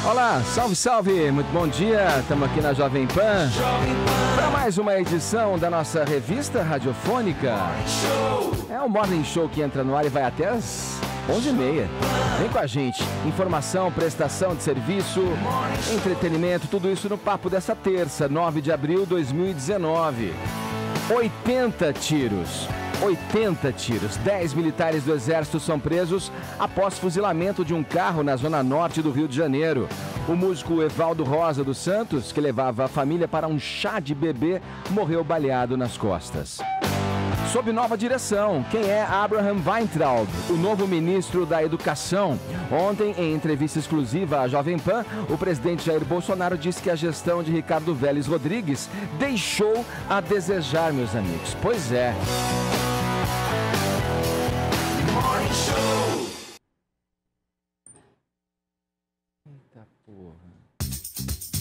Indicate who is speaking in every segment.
Speaker 1: Olá, salve, salve, muito bom dia, estamos aqui na Jovem Pan para mais uma edição da nossa revista radiofônica. É o Morning Show que entra no ar e vai até as 11h30. Vem com a gente, informação, prestação de serviço, entretenimento, tudo isso no papo dessa terça, 9 de abril de 2019. 80 tiros. 10 militares do Exército são presos após fuzilamento de um carro na zona norte do Rio de Janeiro. O músico Evaldo Rosa dos Santos, que levava a família para um chá de bebê, morreu baleado nas costas. Sob nova direção, quem é Abraham Weintraub, o novo ministro da Educação? Ontem, em entrevista exclusiva à Jovem Pan, o presidente Jair Bolsonaro disse que a gestão de Ricardo Vélez Rodrigues deixou a desejar, meus amigos. Pois é. Eita porra.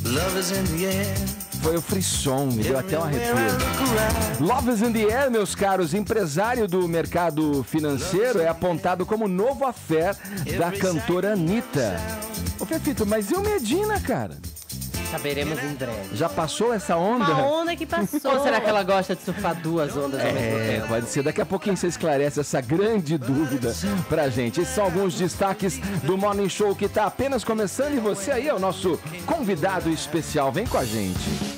Speaker 1: Love is in the air. Foi o frisson, me deu até um arrepio. Love is in the air, meus caros. Empresário do mercado financeiro é apontado como novo affair da cantora Anitta. Ô, Fefito, mas e o Medina, cara?
Speaker 2: Saberemos em breve.
Speaker 1: Já passou essa onda?
Speaker 3: Uma onda que passou.
Speaker 2: Ou será que ela gosta de surfar duas ondas ao mesmo tempo?
Speaker 1: Pode ser. Daqui a pouquinho você esclarece essa grande dúvida pra gente. Esses são alguns destaques do Morning Show que tá apenas começando e você aí é o nosso convidado especial. Vem com a gente.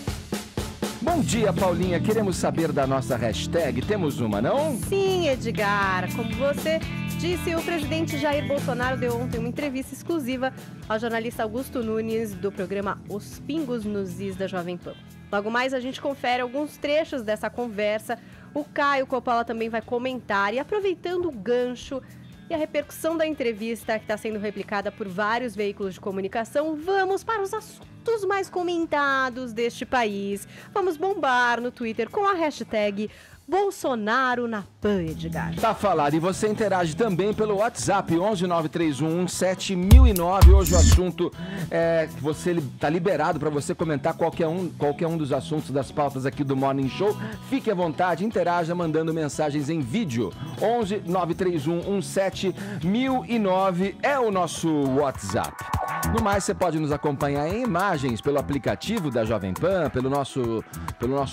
Speaker 1: Bom dia, Paulinha. Queremos saber da nossa hashtag. Temos uma, não?
Speaker 3: Sim, Edgar. Como você disse, o presidente Jair Bolsonaro deu ontem uma entrevista exclusiva ao jornalista Augusto Nunes do programa Os Pingos nos Is da Jovem Pan. Logo mais a gente confere alguns trechos dessa conversa. O Caio Coppola também vai comentar e aproveitando o gancho e a repercussão da entrevista que está sendo replicada por vários veículos de comunicação, vamos para os assuntos mais comentados deste país. Vamos bombar no Twitter com a hashtag Bolsonaro na Pan, Edgar.
Speaker 1: Tá falado. E você interage também pelo WhatsApp 11931171009. Hoje o assunto é que você tá liberado para você comentar qualquer um dos assuntos das pautas aqui do Morning Show. Fique à vontade, interaja mandando mensagens em vídeo. 11931171009 é o nosso WhatsApp. No mais, você pode nos acompanhar em imagens pelo aplicativo da Jovem Pan, pelo nosso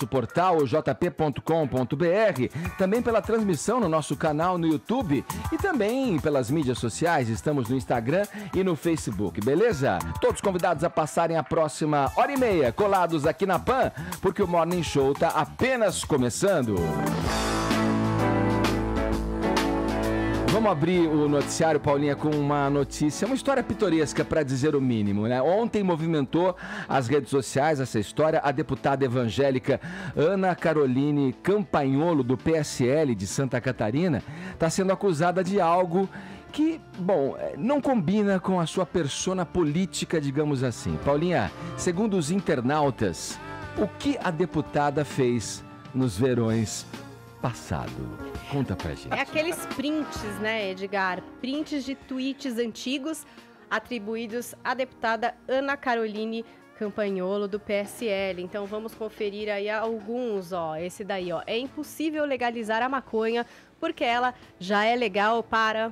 Speaker 1: portal jp.com.br, também pela transmissão no nosso canal no YouTube e também pelas mídias sociais. Estamos no Instagram e no Facebook, beleza? Todos convidados a passarem a próxima hora e meia colados aqui na Pan, porque o Morning Show tá apenas começando. Vamos abrir o noticiário, Paulinha, com uma notícia, uma história pitoresca, para dizer o mínimo, né? Ontem movimentou as redes sociais essa história. A deputada evangélica Ana Caroline Campagnolo, do PSL de Santa Catarina, está sendo acusada de algo que, bom, não combina com a sua persona política, digamos assim. Paulinha, segundo os internautas, o que a deputada fez nos verões passado? Conta pra gente.
Speaker 3: É aqueles prints, né, Edgar? Prints de tweets antigos atribuídos à deputada Ana Caroline Campagnolo, do PSL. Então vamos conferir aí alguns, ó. Esse daí, ó. É impossível legalizar a maconha porque ela já é legal para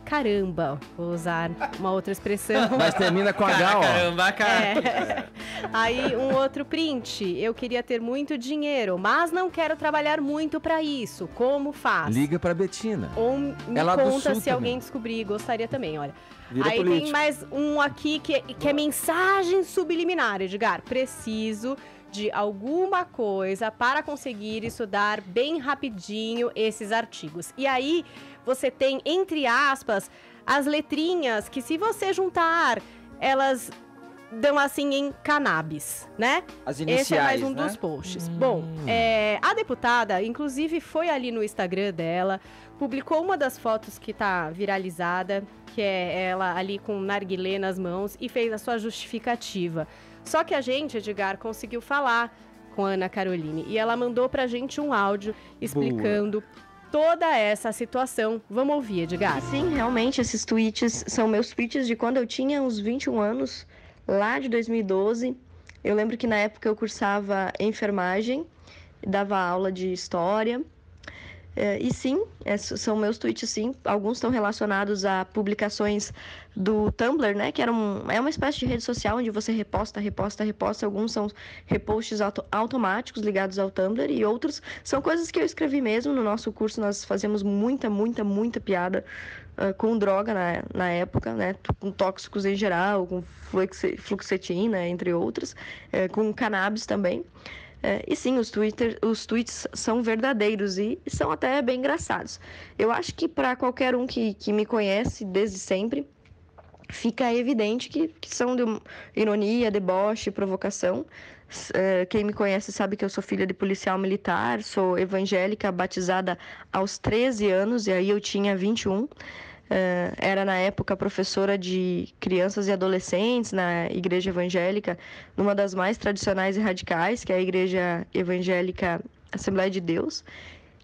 Speaker 3: caramba. Vou usar uma outra expressão.
Speaker 1: Mas termina com H, ó.
Speaker 2: Caramba, cara.
Speaker 3: É. Aí um outro print. Eu queria ter muito dinheiro, mas não quero trabalhar muito pra isso. Como faz?
Speaker 1: Liga pra Betina.
Speaker 3: Ou me
Speaker 1: Ela do
Speaker 3: conta
Speaker 1: Sul
Speaker 3: se alguém
Speaker 1: também.
Speaker 3: descobrir. Gostaria também, olha.
Speaker 1: Vira
Speaker 3: Aí
Speaker 1: político.
Speaker 3: tem mais um aqui que é mensagem subliminar, Edgar. Preciso de alguma coisa para conseguir estudar bem rapidinho esses artigos. E aí você tem, entre aspas, as letrinhas que, se você juntar, elas dão assim em cannabis, né?
Speaker 2: As iniciais,
Speaker 3: Esse é mais um
Speaker 2: né?
Speaker 3: dos posts. Bom, a deputada, inclusive, foi ali no Instagram dela, publicou uma das fotos que tá viralizada, que é ela ali com narguilé nas mãos, e fez a sua justificativa. Só que a gente, Edgar, conseguiu falar com a Ana Caroline, e ela mandou pra gente um áudio explicando toda essa situação. Vamos ouvir, Edgar.
Speaker 4: Sim, realmente, esses tweets são meus tweets de quando eu tinha uns 21 anos, lá de 2012. Eu lembro que na época eu cursava enfermagem, dava aula de história. E sim, são meus tweets, sim. Alguns estão relacionados a publicações do Tumblr, né? Que é uma espécie de rede social onde você reposta. Alguns são reposts automáticos ligados ao Tumblr e outros são coisas que eu escrevi mesmo. No nosso curso nós fazíamos muita piada com droga na época, né? Com tóxicos em geral, com fluoxetina, entre outros, com cannabis também. E sim, os tweets são verdadeiros e são até bem engraçados. Eu acho que para qualquer um que me conhece desde sempre, fica evidente que são de ironia, deboche, provocação. Quem me conhece sabe que eu sou filha de policial militar, sou evangélica, batizada aos 13 anos, e aí eu tinha 21. Era, na época, professora de crianças e adolescentes na igreja evangélica, numa das mais tradicionais e radicais, que é a Igreja Evangélica Assembleia de Deus.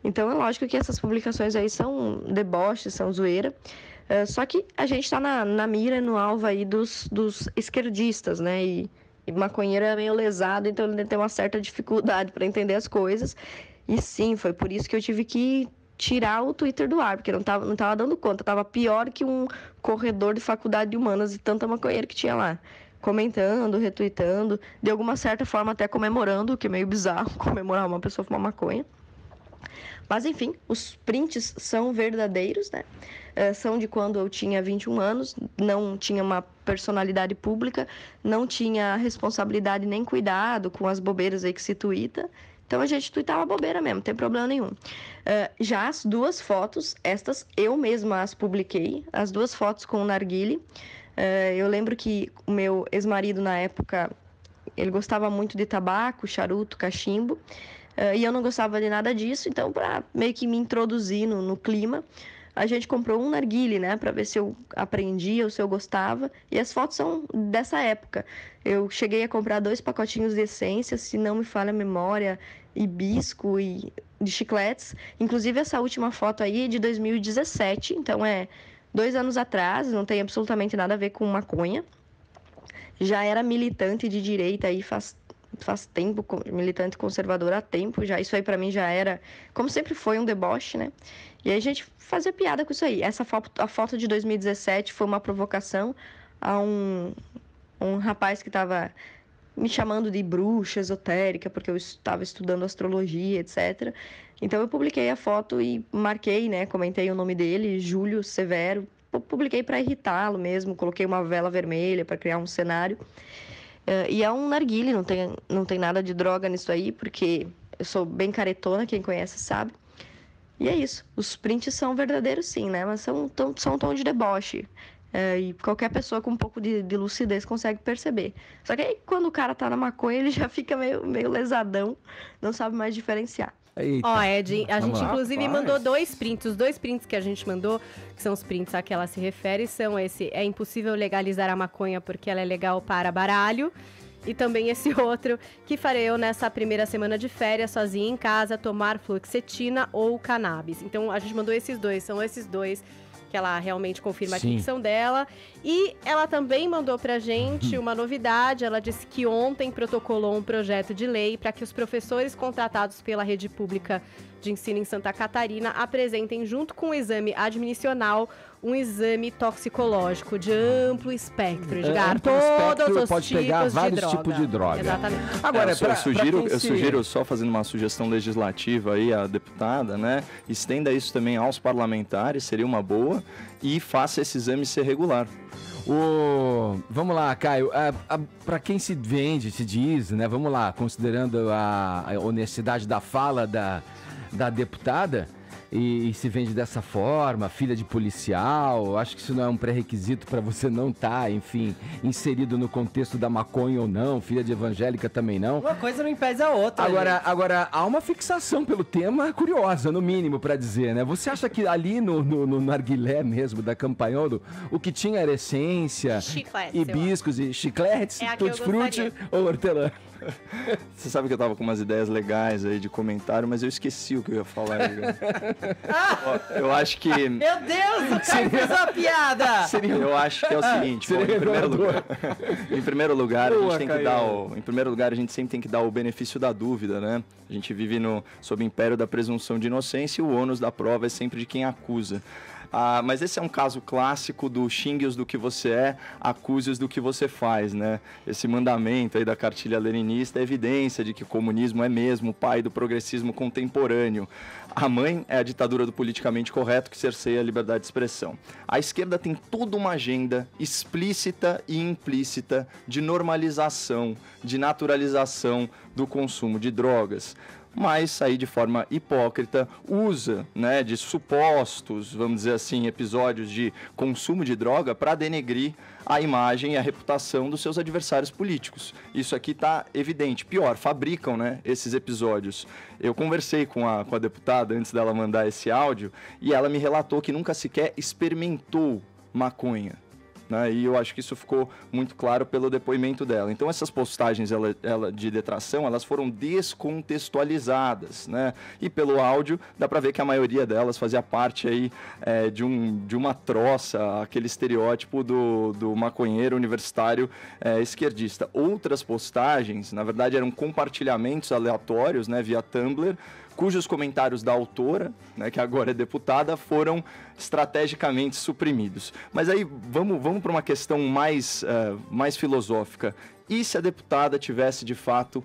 Speaker 4: Então, é lógico que essas publicações aí são deboche, são zoeira. Só que a gente está na mira, no alvo aí dos esquerdistas, né? E maconheiro é meio lesado, então ele tem uma certa dificuldade para entender as coisas. E sim, foi por isso que eu tive que tirar o Twitter do ar, porque não tava dando conta. Tava pior que um corredor de faculdade de humanas, de tanta maconheira que tinha lá. Comentando, retweetando, de alguma certa forma até comemorando, o que é meio bizarro, comemorar uma pessoa fumar maconha. Mas, enfim, os prints são verdadeiros, né? São de quando eu tinha 21 anos, não tinha uma personalidade pública, não tinha responsabilidade nem cuidado com as bobeiras aí que se tuita. Então, a gente tuitava bobeira mesmo, não tem problema nenhum. Já as duas fotos, estas eu mesma as publiquei, as duas fotos com o narguile. Eu lembro que o meu ex-marido, na época, ele gostava muito de tabaco, charuto, cachimbo. E eu não gostava de nada disso, então, para meio que me introduzir no clima, a gente comprou um narguile, né, para ver se eu aprendia ou se eu gostava. E as fotos são dessa época. Eu cheguei a comprar 2 pacotinhos de essência, se não me falha a memória, hibisco e de chicletes. Inclusive, essa última foto aí é de 2017, então é 2 anos atrás, não tem absolutamente nada a ver com maconha. Já era militante de direita aí faz tempo, militante conservadora há tempo já. Isso aí pra mim já era, como sempre foi, um deboche, né? E aí a gente fazia piada com isso aí. A foto de 2017 foi uma provocação a um rapaz que tava me chamando de bruxa esotérica, porque eu estava estudando astrologia, etc. Então eu publiquei a foto e marquei, né? Comentei o nome dele, Júlio Severo. Publiquei para irritá-lo mesmo, coloquei uma vela vermelha para criar um cenário. E é um narguile, não tem nada de droga nisso aí, porque eu sou bem caretona, quem conhece sabe. E é isso, os prints são verdadeiros sim, né? Mas são um tom de deboche. E qualquer pessoa com um pouco de lucidez consegue perceber. Só que aí, quando o cara tá na maconha, ele já fica meio lesadão, não sabe mais diferenciar.
Speaker 3: Ó, Ed, a gente inclusive mandou 2 prints. Os 2 prints que a gente mandou, que são os prints a que ela se refere, são esse: é impossível legalizar a maconha porque ela é legal para baralho. E também esse outro, que farei eu nessa primeira semana de férias, sozinha em casa, tomar fluoxetina ou cannabis. Então a gente mandou esses 2, são esses 2 que ela realmente confirma a ficção dela. E ela também mandou pra gente uma novidade. Ela disse que ontem protocolou um projeto de lei para que os professores contratados pela rede pública de ensino em Santa Catarina apresentem, junto com o exame admissional, um exame toxicológico de amplo espectro, Edgar. Todos os
Speaker 1: pode pegar vários tipos de droga.
Speaker 3: Exatamente.
Speaker 1: Agora,
Speaker 5: eu sugiro, só fazendo uma sugestão legislativa aí, a deputada, né? Estenda isso também aos parlamentares, seria uma boa, e faça esse exame ser regular.
Speaker 1: Vamos lá, Caio, para quem se vende, se diz, né? Vamos lá, considerando a honestidade da fala da deputada, e se vende dessa forma, filha de policial, acho que isso não é um pré-requisito para você não estar, enfim, inserido no contexto da maconha ou não, filha de evangélica também não.
Speaker 2: Uma coisa não impede a outra.
Speaker 1: Agora há uma fixação pelo tema curiosa, no mínimo, para dizer, né? Você acha que ali no narguilé mesmo, da Campanholo, o que tinha era essência, hibiscos e chicletes, tutti-frutti ou hortelã?
Speaker 5: Você sabe que eu tava com umas ideias legais aí de comentário, mas eu esqueci o que eu ia falar. Eu acho que...
Speaker 2: Meu Deus, o cara fez uma piada!
Speaker 5: Eu acho que é o seguinte, bom, em primeiro lugar, a gente sempre tem que dar o benefício da dúvida, né? A gente vive sob o império da presunção de inocência e o ônus da prova é sempre de quem acusa. Mas esse é um caso clássico do xingue-os do que você é, acuse-os do que você faz, né? Esse mandamento aí da cartilha leninista é evidência de que o comunismo é mesmo o pai do progressismo contemporâneo. A mãe é a ditadura do politicamente correto que cerceia a liberdade de expressão. A esquerda tem toda uma agenda explícita e implícita de normalização, de naturalização do consumo de drogas. Mas aí de forma hipócrita usa, né, de supostos, vamos dizer assim, episódios de consumo de droga para denegrir a imagem e a reputação dos seus adversários políticos. Isso aqui está evidente. Pior, fabricam, né, esses episódios. Eu conversei com a deputada antes dela mandar esse áudio e ela me relatou que nunca sequer experimentou maconha. Né? E eu acho que isso ficou muito claro pelo depoimento dela. Então essas postagens de detração, elas foram descontextualizadas, né? E pelo áudio dá para ver que a maioria delas fazia parte aí de uma troça, aquele estereótipo do maconheiro universitário esquerdista. Outras postagens, na verdade, eram compartilhamentos aleatórios, né, via Tumblr, cujos comentários da autora, né, que agora é deputada, foram estrategicamente suprimidos. Mas aí vamos para uma questão mais filosófica. E se a deputada tivesse, de fato,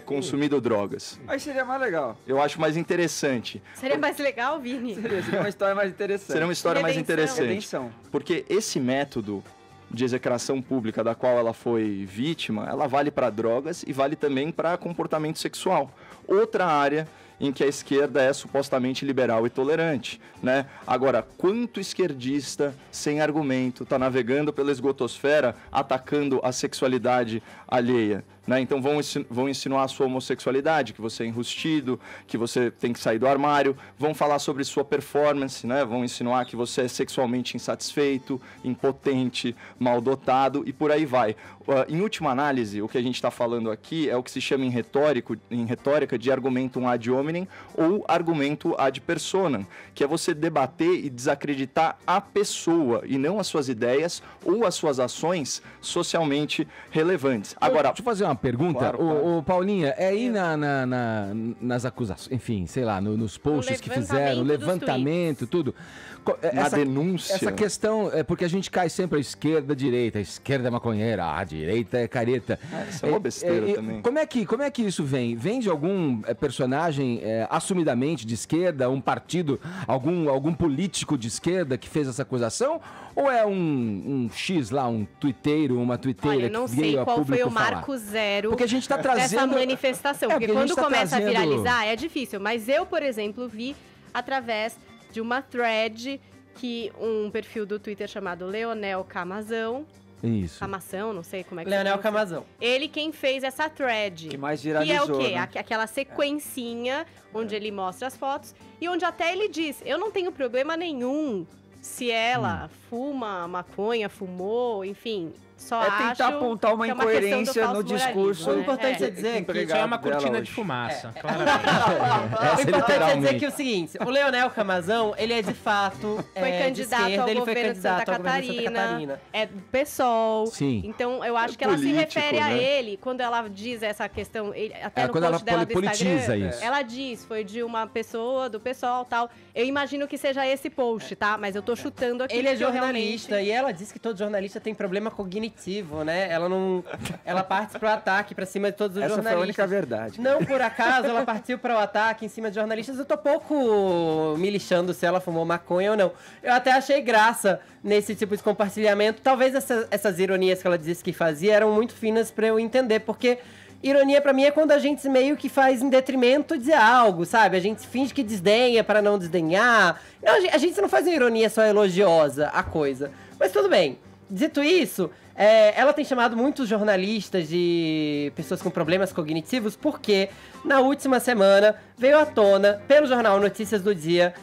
Speaker 5: consumido drogas?
Speaker 6: Aí seria mais legal.
Speaker 5: Eu acho mais interessante.
Speaker 3: Seria mais legal, Vini?
Speaker 6: Seria uma história mais interessante.
Speaker 5: Seria uma história mais interessante.
Speaker 6: Redenção.
Speaker 5: Porque esse método de execração pública da qual ela foi vítima, ela vale para drogas e vale também para comportamento sexual. Outra área em que a esquerda é supostamente liberal e tolerante, né? Agora, quanto esquerdista, sem argumento, está navegando pela esgotosfera atacando a sexualidade alheia? Né? Então vão insinuar a sua homossexualidade, que você é enrustido, que você tem que sair do armário, vão falar sobre sua performance, né? Vão insinuar que você é sexualmente insatisfeito, impotente, mal dotado e por aí vai. Em última análise, o que a gente está falando aqui é o que se chama em retórica de argumentum ad hominem ou argumento ad personam, que é você debater e desacreditar a pessoa e não as suas ideias ou as suas ações socialmente relevantes. Agora,
Speaker 1: deixa eu fazer uma pergunta.
Speaker 5: Claro.
Speaker 1: Paulinha, aí nas acusações, enfim, sei lá, nos posts que fizeram, levantamento, tudo.
Speaker 5: Na denúncia.
Speaker 1: Essa questão, porque a gente cai sempre à esquerda, à direita. A esquerda é maconheira, a direita é careta.
Speaker 5: Isso é uma besteira também.
Speaker 1: Como é que isso vem? Vem de algum personagem assumidamente de esquerda, um partido, algum político de esquerda que fez essa acusação? Ou é um X lá, um tuiteiro, uma tuiteira
Speaker 3: Olha, não
Speaker 1: que veio
Speaker 3: sei
Speaker 1: a
Speaker 3: qual
Speaker 1: público
Speaker 3: foi o
Speaker 1: falar?
Speaker 3: marco zero
Speaker 1: Porque a gente está trazendo
Speaker 3: dessa manifestação. Porque quando começa a viralizar é difícil. Mas eu, por exemplo, vi através de uma thread que um perfil do Twitter chamado Leonel Camazão.
Speaker 1: Isso.
Speaker 3: Camação, não sei como é que
Speaker 2: Leonel
Speaker 3: se
Speaker 2: Camazão.
Speaker 3: Ele quem fez essa thread.
Speaker 6: Que mais viralizou,
Speaker 3: Que é o quê?
Speaker 6: né?
Speaker 3: Aquela sequencinha onde ele mostra as fotos e onde até ele diz, eu não tenho problema nenhum se ela fuma maconha, fumou, enfim... Só
Speaker 6: tentar apontar uma incoerência no discurso.
Speaker 2: O importante é dizer que
Speaker 7: isso é uma cortina de fumaça, claramente.
Speaker 2: O importante é dizer que é o seguinte, o Leonel Camazão, ele é de fato
Speaker 3: foi candidato
Speaker 2: de esquerda,
Speaker 3: ao
Speaker 2: ele foi
Speaker 3: governo de Santa
Speaker 2: candidato ao governo de Santa Catarina.
Speaker 3: É do PSOL.
Speaker 1: Sim.
Speaker 3: Então, eu acho que ela se refere a ele, quando ela diz essa questão, até no
Speaker 1: quando
Speaker 3: post
Speaker 1: ela
Speaker 3: dela do
Speaker 1: politiza
Speaker 3: Instagram,
Speaker 1: isso.
Speaker 3: ela diz, foi de uma pessoa do PSOL e tal. Eu imagino que seja esse post, tá? Mas eu tô chutando aqui.
Speaker 2: Ele é
Speaker 3: porque eu
Speaker 2: jornalista
Speaker 3: realmente...
Speaker 2: e ela diz que todo jornalista tem problema cognitivo, né? Ela parte pro ataque pra cima de todos os jornalistas.
Speaker 6: Essa foi a única verdade.
Speaker 2: Não por acaso ela partiu para o ataque em cima de jornalistas. Eu tô pouco me lixando se ela fumou maconha ou não. Eu até achei graça nesse tipo de compartilhamento. Talvez essas ironias que ela disse que fazia eram muito finas pra eu entender, porque ironia pra mim é quando a gente meio que faz em detrimento de algo, sabe? A gente finge que desdenha para não desdenhar. Não, a gente não faz uma ironia só elogiosa a coisa. Mas tudo bem. Dito isso, ela tem chamado muitos jornalistas de pessoas com problemas cognitivos porque na última semana veio à tona, pelo jornal Notícias do Dia,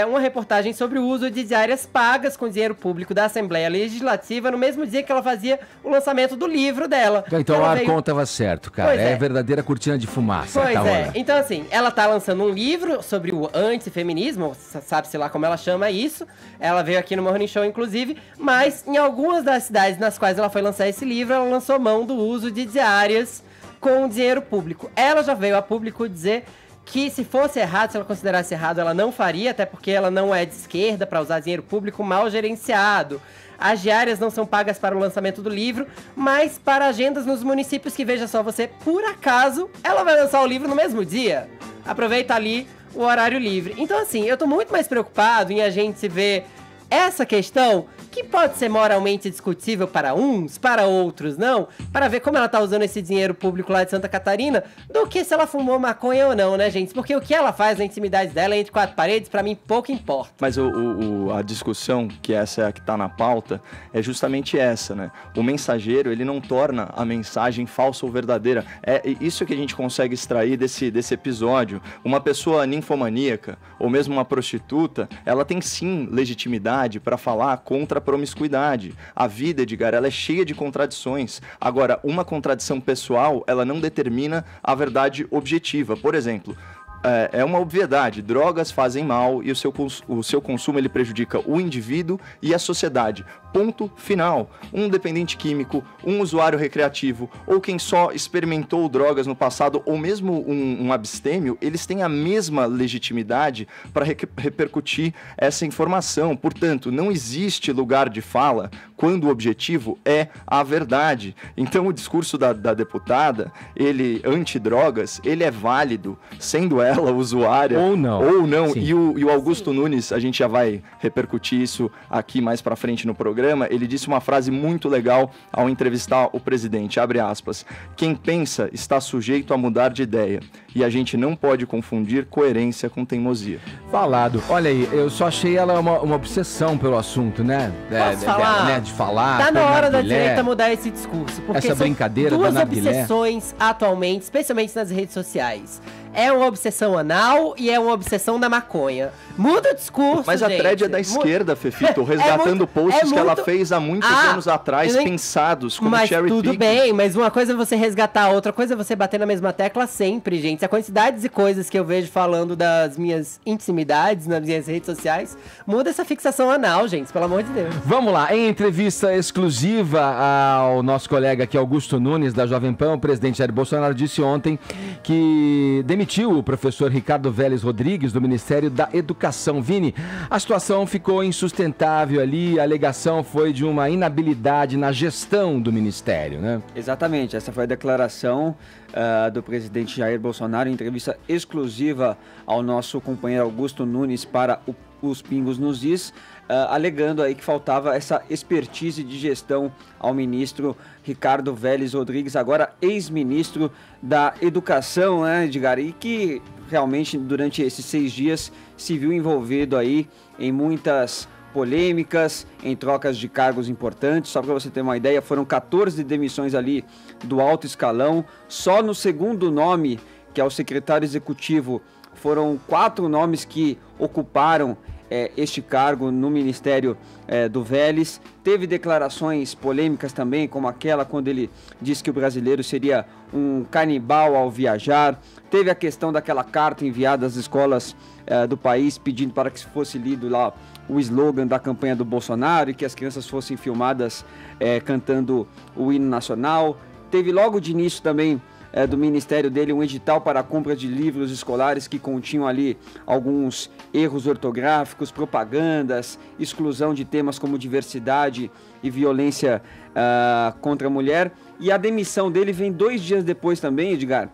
Speaker 2: uma reportagem sobre o uso de diárias pagas com dinheiro público da Assembleia Legislativa no mesmo dia que ela fazia o lançamento do livro dela.
Speaker 1: Então o Arcon estava certo, cara. É verdadeira cortina de fumaça.
Speaker 2: Pois é. Então, assim, ela tá lançando um livro sobre o antifeminismo, sabe-se lá como ela chama isso. Ela veio aqui no Morning Show, inclusive, mas em algumas das cidades nas quais ela foi lançar esse livro, ela lançou mão do uso de diárias com dinheiro público. Ela já veio a público dizer que se fosse errado, se ela considerasse errado, ela não faria, até porque ela não é de esquerda para usar dinheiro público mal gerenciado. As diárias não são pagas para o lançamento do livro, mas para agendas nos municípios que, veja só você, por acaso, ela vai lançar o livro no mesmo dia. Aproveita ali o horário livre. Então, assim, eu tô muito mais preocupado em a gente ver essa questão, que pode ser moralmente discutível para uns, para outros não, para ver como ela tá usando esse dinheiro público lá de Santa Catarina, do que se ela fumou maconha ou não, né, gente? Porque o que ela faz na intimidade dela, entre quatro paredes, pra mim pouco importa.
Speaker 5: Mas a discussão, que essa é a que tá na pauta, é justamente essa, né? O mensageiro, ele não torna a mensagem falsa ou verdadeira. É isso que a gente consegue extrair desse episódio. Uma pessoa ninfomaníaca, ou mesmo uma prostituta, ela tem sim legitimidade para falar contra a promiscuidade. A vida, Edgar, ela é cheia de contradições. Agora, uma contradição pessoal, ela não determina a verdade objetiva. Por exemplo, é uma obviedade, drogas fazem mal e o seu consumo ele prejudica o indivíduo e a sociedade. Ponto final. Um dependente químico, um usuário recreativo ou quem só experimentou drogas no passado ou mesmo um abstêmio, eles têm a mesma legitimidade para repercutir essa informação. Portanto, não existe lugar de fala quando o objetivo é a verdade. Então, o discurso da deputada, ele antidrogas, ele é válido, sendo ela usuária ou não. E o Augusto Nunes, a gente já vai repercutir isso aqui mais para frente no programa. Ele disse uma frase muito legal ao entrevistar o presidente, abre aspas, quem pensa está sujeito a mudar de ideia e a gente não pode confundir coerência com teimosia.
Speaker 1: Falado. Olha aí, eu só achei ela uma obsessão pelo assunto, né?
Speaker 2: Posso falar?
Speaker 1: Né? De falar.
Speaker 2: Tá na hora da direita mudar esse discurso, porque
Speaker 1: essa brincadeira
Speaker 2: duas obsessões atualmente, especialmente nas redes sociais. É uma obsessão anal e é uma obsessão da maconha. Muda o discurso,
Speaker 5: mas a thread é da esquerda, Fefito, resgatando posts que ela fez há muitos anos atrás, pensados como cherry picking.
Speaker 2: Tudo bem, mas uma coisa é você resgatar, outra coisa é você bater na mesma tecla sempre, gente. A quantidade de coisas que eu vejo falando das minhas intimidades nas minhas redes sociais, muda essa fixação anal, gente, pelo amor de Deus.
Speaker 1: Vamos lá, em entrevista exclusiva ao nosso colega aqui, Augusto Nunes, da Jovem Pan, o presidente Jair Bolsonaro disse ontem que demitiu o professor Ricardo Vélez Rodrigues do Ministério da Educação. Vini, a situação ficou insustentável ali, a alegação foi de uma inabilidade na gestão do Ministério, né?
Speaker 6: Exatamente, essa foi a declaração do presidente Jair Bolsonaro em entrevista exclusiva ao nosso companheiro Augusto Nunes para os Pingos nos Is, alegando aí que faltava essa expertise de gestão ao ministro Ricardo Vélez Rodrigues, agora ex-ministro da Educação, né, Edgar, e que realmente durante esses 6 dias se viu envolvido aí em muitas polêmicas, em trocas de cargos importantes. Só para você ter uma ideia, foram 14 demissões ali do alto escalão. Só no segundo nome, que é o secretário executivo, foram 4 nomes que ocuparam este cargo no Ministério do Vélez. Teve declarações polêmicas também, como aquela quando ele disse que o brasileiro seria um canibal ao viajar. Teve a questão daquela carta enviada às escolas do país pedindo para que fosse lido lá o slogan da campanha do Bolsonaro e que as crianças fossem filmadas cantando o hino nacional. Teve logo de início também do ministério dele um edital para a compra de livros escolares que continham ali alguns erros ortográficos, propagandas, exclusão de temas como diversidade e violência contra a mulher. E a demissão dele vem 2 dias depois também, Edgar,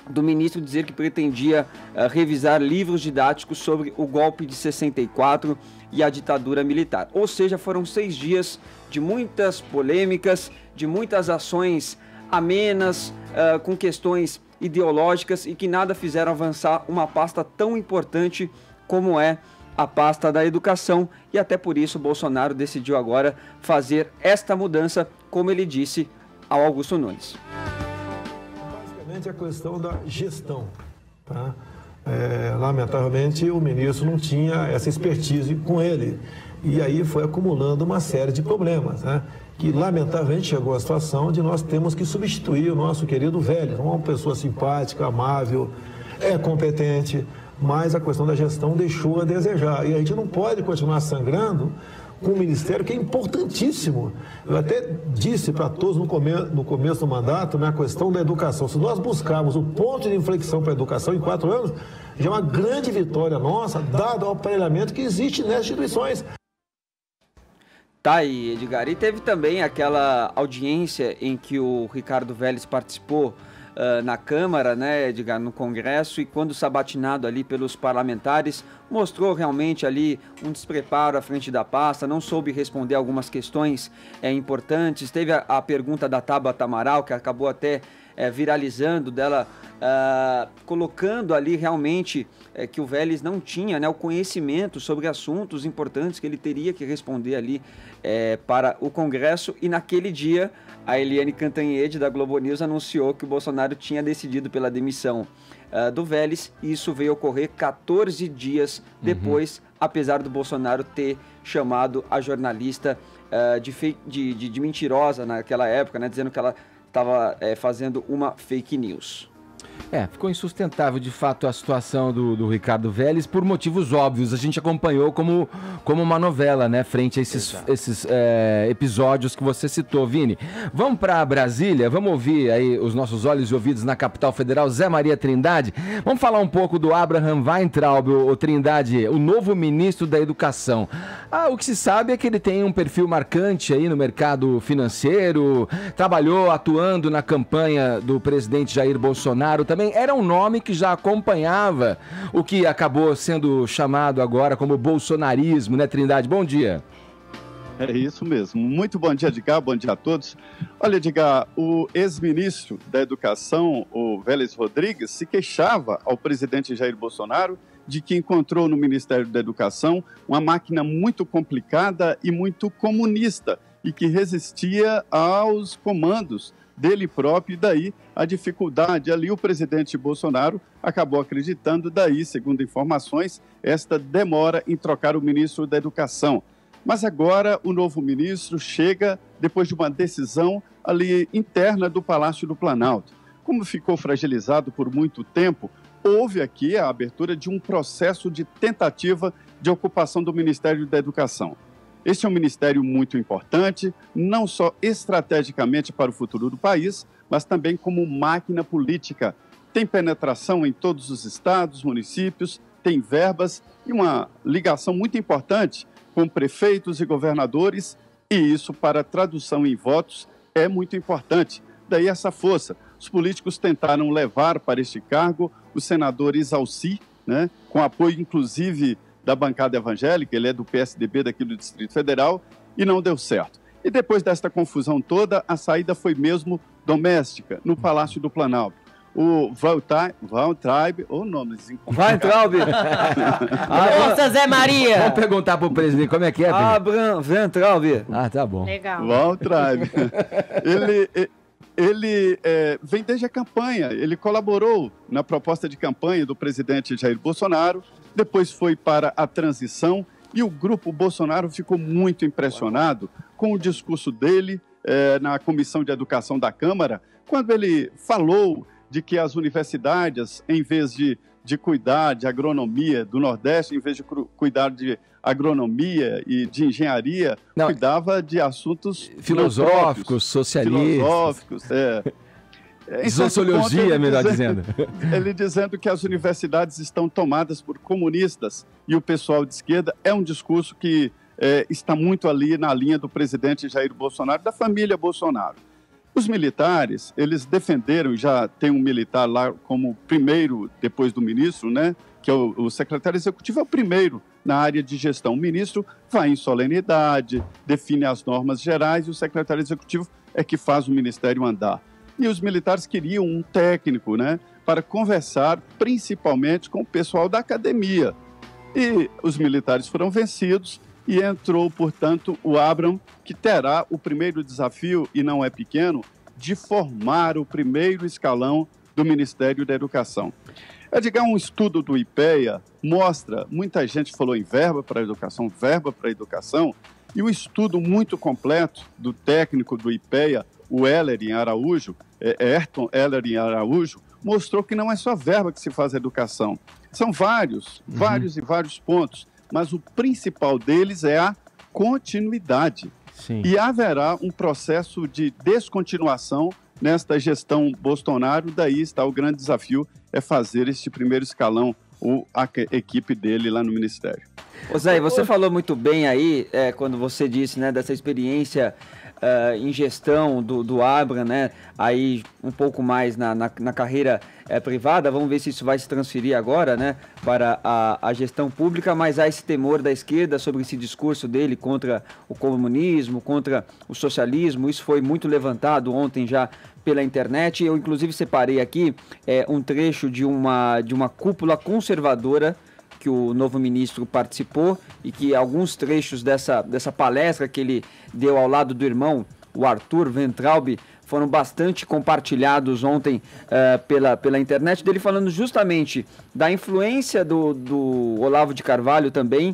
Speaker 6: do ministro dizer que pretendia revisar livros didáticos sobre o golpe de 64 e a ditadura militar. Ou seja, foram 6 dias de muitas polêmicas, de muitas ações amenas, com questões ideológicas e que nada fizeram avançar uma pasta tão importante como é a pasta da educação e até por isso Bolsonaro decidiu agora fazer esta mudança, como ele disse ao Augusto Nunes.
Speaker 8: Basicamente a questão da gestão, tá? Lamentavelmente o ministro não tinha essa expertise com ele e aí foi acumulando uma série de problemas, né? Que lamentavelmente chegou à situação de nós temos que substituir o nosso querido Vélez, uma pessoa simpática, amável, competente, mas a questão da gestão deixou a desejar. E a gente não pode continuar sangrando com um ministério que é importantíssimo. Eu até disse para todos no começo do mandato, na questão da educação, se nós buscarmos o ponto de inflexão para a educação em 4 anos, já é uma grande vitória nossa, dado o aparelhamento que existe nessas instituições.
Speaker 6: Tá aí, Edgar. E teve também aquela audiência em que o Ricardo Vélez participou na Câmara, né, Edgar, no Congresso, e quando sabatinado ali pelos parlamentares, mostrou realmente ali um despreparo à frente da pasta, não soube responder algumas questões importantes. Teve a pergunta da Tabata Amaral, que acabou até viralizando, dela colocando ali realmente que o Vélez não tinha, né, o conhecimento sobre assuntos importantes que ele teria que responder ali para o Congresso. E naquele dia a Eliane Cantanhede da Globo News anunciou que o Bolsonaro tinha decidido pela demissão do Vélez, e isso veio ocorrer 14 dias depois, apesar do Bolsonaro ter chamado a jornalista de mentirosa naquela época, né, dizendo que ela estava fazendo uma fake news.
Speaker 1: Ficou insustentável de fato a situação do Ricardo Vélez por motivos óbvios. A gente acompanhou como uma novela, né, frente a esses episódios que você citou, Vini. Vamos para Brasília, vamos ouvir aí os nossos olhos e ouvidos na capital federal, Zé Maria Trindade. Vamos falar um pouco do Abraham Weintraub, o Trindade, o novo ministro da Educação. O que se sabe é que ele tem um perfil marcante aí no mercado financeiro, trabalhou atuando na campanha do presidente Jair Bolsonaro, também era um nome que já acompanhava o que acabou sendo chamado agora como bolsonarismo, né, Trindade? Bom dia.
Speaker 9: É isso mesmo. Muito bom dia, Edgar. Bom dia a todos. Olha, Edgar, o ex-ministro da Educação, o Vélez Rodrigues, se queixava ao presidente Jair Bolsonaro de que encontrou no Ministério da Educação uma máquina muito complicada e muito comunista e que resistia aos comandos dele próprio, e daí a dificuldade ali. O presidente Bolsonaro acabou acreditando, daí, segundo informações, esta demora em trocar o ministro da Educação. Mas agora o novo ministro chega depois de uma decisão ali interna do Palácio do Planalto. Como ficou fragilizado por muito tempo, houve aqui a abertura de um processo de tentativa de ocupação do Ministério da Educação. Este é um ministério muito importante, não só estrategicamente para o futuro do país, mas também como máquina política. Tem penetração em todos os estados, municípios, tem verbas e uma ligação muito importante com prefeitos e governadores, e isso, para tradução em votos, é muito importante. Daí essa força. Os políticos tentaram levar para este cargo o senador Isalci, né, com apoio inclusive da bancada evangélica, ele é do PSDB daqui do Distrito Federal, e não deu certo. E depois desta confusão toda, a saída foi mesmo doméstica, no Palácio do Planalto. O Weintraub, o nome
Speaker 6: Weintraub.
Speaker 2: Nossa, Zé Maria!
Speaker 1: Vamos perguntar pro presidente como é que é,
Speaker 6: Weintraub.
Speaker 1: Tá bom.
Speaker 3: Legal.
Speaker 9: Weintraub. Ele vem desde a campanha, ele colaborou na proposta de campanha do presidente Jair Bolsonaro, depois foi para a transição, e o grupo Bolsonaro ficou muito impressionado com o discurso dele na Comissão de Educação da Câmara, quando ele falou de que as universidades, em vez de cuidar de agronomia do Nordeste, em vez de cuidar de agronomia e de engenharia, cuidava de assuntos
Speaker 1: filosóficos, socialistas.
Speaker 9: Filosóficos,
Speaker 1: Sociologia, melhor dizendo.
Speaker 9: Ele dizendo que as universidades estão tomadas por comunistas e o pessoal de esquerda, é um discurso que está muito ali na linha do presidente Jair Bolsonaro, da família Bolsonaro. Os militares, eles defenderam, já tem um militar lá como primeiro, depois do ministro, né, que é o secretário executivo, é o primeiro na área de gestão. O ministro vai em solenidade, define as normas gerais, e o secretário executivo é que faz o ministério andar. E os militares queriam um técnico, né, para conversar principalmente com o pessoal da academia. E os militares foram vencidos e entrou, portanto, o Abraham, que terá o primeiro desafio, e não é pequeno, de formar o primeiro escalão do Ministério da Educação. Edgar, um estudo do IPEA mostra, muita gente falou em verba para a educação, e o estudo muito completo do técnico do IPEA, o Ayrton Ellerin Araújo, mostrou que não é só verba que se faz a educação. São vários pontos, mas o principal deles é a continuidade.
Speaker 1: Sim.
Speaker 9: E haverá um processo de descontinuação nesta gestão Bolsonaro, daí está o grande desafio, é fazer este primeiro escalão, a equipe dele lá no Ministério.
Speaker 6: Ô Zé, você falou muito bem aí, quando você disse, né, dessa experiência em gestão do Abraham, né, aí um pouco mais na carreira privada. Vamos ver se isso vai se transferir agora, né, para a gestão pública, mas há esse temor da esquerda sobre esse discurso dele contra o comunismo, contra o socialismo. Isso foi muito levantado ontem já pela internet. Eu inclusive separei aqui um trecho de uma cúpula conservadora que o novo ministro participou, e que alguns trechos dessa palestra que ele deu ao lado do irmão, o Arthur Weintraub, foram bastante compartilhados ontem pela internet, dele falando justamente da influência do Olavo de Carvalho também,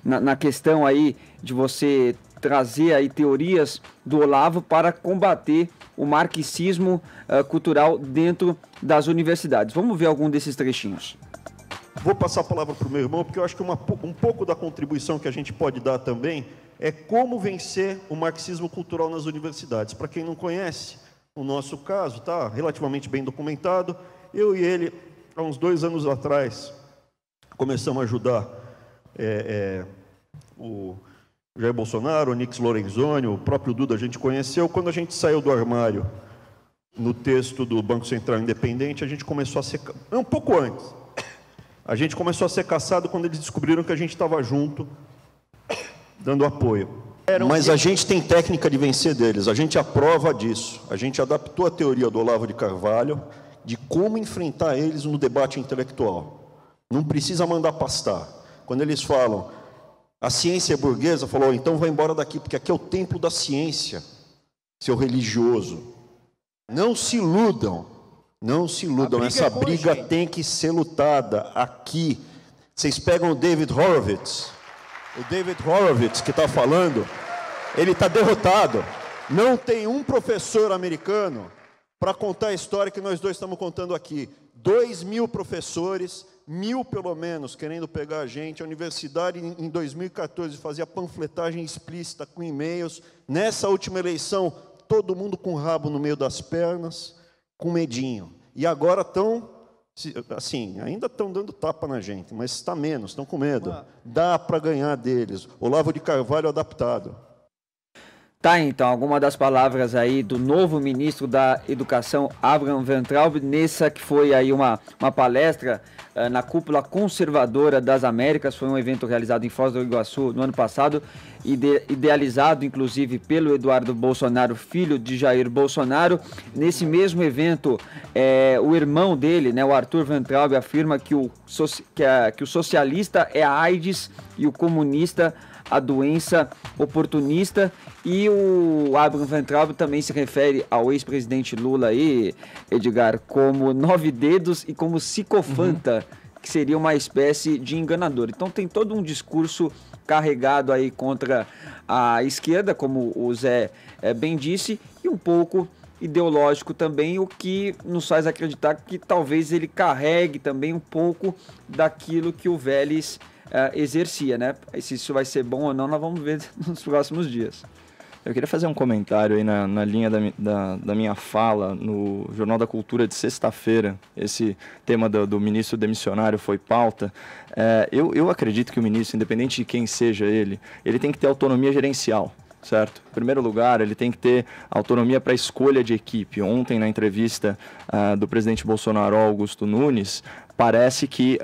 Speaker 6: na questão aí de você trazer aí teorias do Olavo para combater o marxismo cultural dentro das universidades. Vamos ver algum desses trechinhos.
Speaker 10: Vou passar a palavra para o meu irmão, porque eu acho que um pouco da contribuição que a gente pode dar também é como vencer o marxismo cultural nas universidades. Para quem não conhece, o nosso caso está relativamente bem documentado. Eu e ele, há uns 2 anos atrás, começamos a ajudar o Jair Bolsonaro, o Nix Lorenzoni, o próprio Duda a gente conheceu. Quando a gente saiu do armário no texto do Banco Central Independente, a gente começou a ser... Um pouco antes. A gente começou a ser caçado quando eles descobriram que a gente estava junto, dando apoio. Mas a gente tem técnica de vencer deles, a gente é a prova disso. A gente adaptou a teoria do Olavo de Carvalho de como enfrentar eles no debate intelectual. Não precisa mandar pastar. Quando eles falam, a ciência é burguesa, falou, então vai embora daqui, porque aqui é o templo da ciência, seu religioso. Não se iludam. Não se iludam, essa briga tem que ser lutada aqui. Vocês pegam o David Horowitz que está falando, ele está derrotado. Não tem um professor americano para contar a história que nós dois estamos contando aqui. 2.000 professores, 1.000 pelo menos, querendo pegar a gente. A universidade, em 2014, fazia panfletagem explícita com e-mails. Nessa última eleição, todo mundo com o rabo no meio das pernas, com medinho. E agora estão, assim, ainda estão dando tapa na gente, mas está menos, estão com medo. Dá para ganhar deles. Olavo de Carvalho adaptado.
Speaker 6: Tá, então, alguma das palavras aí do novo ministro da Educação, Abraham Weintraub, nessa que foi aí uma palestra na Cúpula Conservadora das Américas. Foi um evento realizado em Foz do Iguaçu no ano passado, idealizado inclusive pelo Eduardo Bolsonaro, filho de Jair Bolsonaro. Nesse mesmo evento, o irmão dele, né, o Arthur Weintraub, afirma que o socialista é a AIDS e o comunista a doença oportunista. E o Abraham Weintraub também se refere ao ex-presidente Lula aí, Edgar, como 9 dedos e como psicofanta, que seria uma espécie de enganador. Então tem todo um discurso carregado aí contra a esquerda, como o Zé bem disse, e um pouco ideológico também, o que nos faz acreditar que talvez ele carregue também um pouco daquilo que o Vélez exercia, né? Se isso vai ser bom ou não, nós vamos ver nos próximos dias.
Speaker 5: Eu queria fazer um comentário aí na linha da minha fala no Jornal da Cultura de sexta-feira. Esse tema do ministro demissionário foi pauta. Eu acredito que o ministro, independente de quem seja ele tem que ter autonomia gerencial, certo? Em primeiro lugar, ele tem que ter autonomia para a escolha de equipe. Ontem, na entrevista do presidente Bolsonaro ao Augusto Nunes, parece que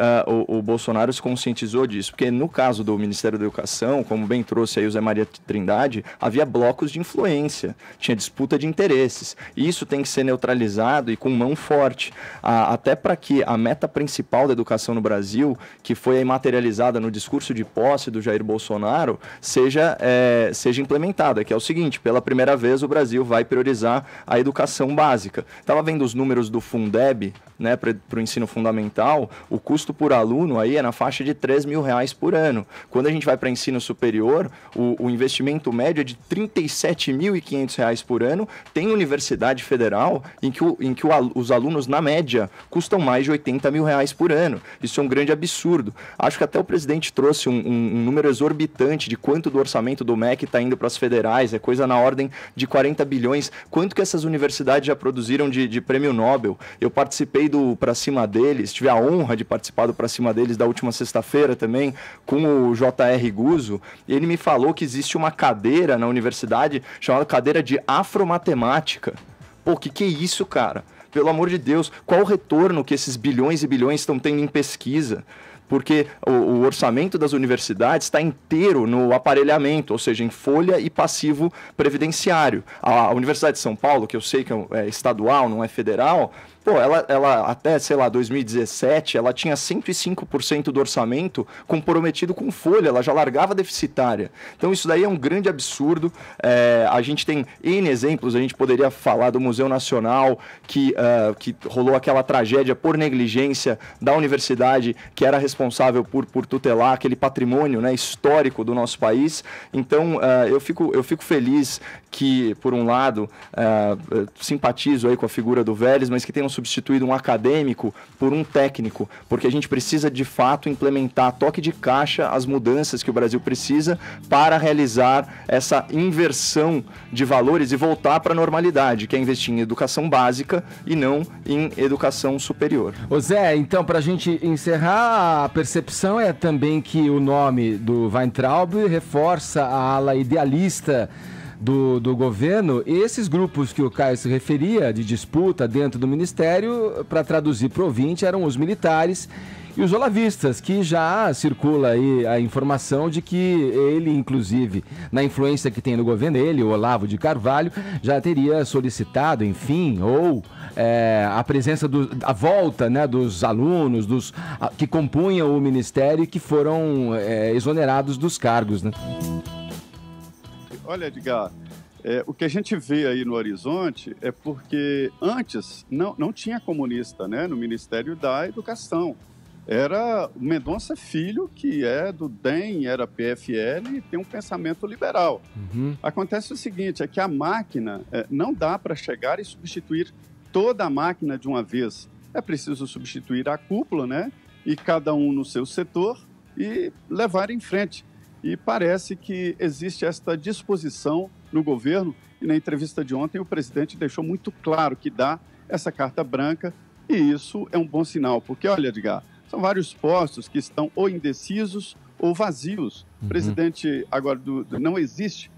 Speaker 5: o Bolsonaro se conscientizou disso, porque no caso do Ministério da Educação, como bem trouxe aí o Zé Maria Trindade, havia blocos de influência, tinha disputa de interesses, e isso tem que ser neutralizado e com mão forte, até para que a meta principal da educação no Brasil, que foi aí materializada no discurso de posse do Jair Bolsonaro, seja implementada, que é o seguinte: pela primeira vez o Brasil vai priorizar a educação básica. Estava vendo os números do Fundeb, né, para o ensino fundamental, o custo por aluno aí é na faixa de R$3 mil por ano. Quando a gente vai para ensino superior, o investimento médio é de R$37.500 por ano. Tem universidade federal em que os alunos, na média, custam mais de R$80 mil por ano. Isso é um grande absurdo. Acho que até o presidente trouxe um número exorbitante de quanto do orçamento do MEC está indo para as federais, é coisa na ordem de 40 bilhões. Quanto que essas universidades já produziram de prêmio Nobel? Eu participei do Pra Cima Deles, tive a honra de participar do Pra Cima Deles da última sexta-feira também, com o J.R. Guzzo, e ele me falou que existe uma cadeira na universidade chamada cadeira de afromatemática. Pô, que é isso, cara? Pelo amor de Deus, qual o retorno que esses bilhões e bilhões estão tendo em pesquisa? Porque o orçamento das universidades está inteiro no aparelhamento, ou seja, em folha e passivo previdenciário. A Universidade de São Paulo, que eu sei que é estadual, não é federal, pô, ela até, sei lá, 2017, ela tinha 105% do orçamento comprometido com folha, ela já largava deficitária. Então isso daí é um grande absurdo. A gente tem N exemplos, a gente poderia falar do Museu Nacional, que rolou aquela tragédia por negligência da universidade, que era responsável por tutelar aquele patrimônio, né, histórico do nosso país. Então eu fico feliz que, por um lado, simpatizo aí com a figura do Vélez, mas que tenham substituído um acadêmico por um técnico, porque a gente precisa, de fato, implementar a toque de caixa as mudanças que o Brasil precisa para realizar essa inversão de valores e voltar para a normalidade, que é investir em educação básica e não em educação superior.
Speaker 1: Ô Zé, então, para a gente encerrar, a percepção é também que o nome do Weintraub reforça a ala idealista do governo, e esses grupos que o Caio se referia, de disputa dentro do Ministério, para traduzir para o ouvinte, eram os militares e os olavistas, que já circula aí a informação de que ele, inclusive, na influência que tem no governo, ele, o Olavo de Carvalho, já teria solicitado, enfim, ou a presença, a volta, né, dos alunos que compunham o Ministério e que foram exonerados dos cargos, né?
Speaker 9: Olha, Edgar, o que a gente vê aí no horizonte é porque antes não tinha comunista, né, no Ministério da Educação. Era o Mendonça Filho, que é do DEM, era PFL e tem um pensamento liberal. Uhum. Acontece o seguinte, é que a máquina não dá para chegar e substituir toda a máquina de uma vez. É preciso substituir a cúpula, né, e cada um no seu setor e levar em frente. E parece que existe esta disposição no governo, e na entrevista de ontem o presidente deixou muito claro que dá essa carta branca, e isso é um bom sinal, porque, olha, Edgar, são vários postos que estão ou indecisos ou vazios. Uhum. O presidente, agora, não existe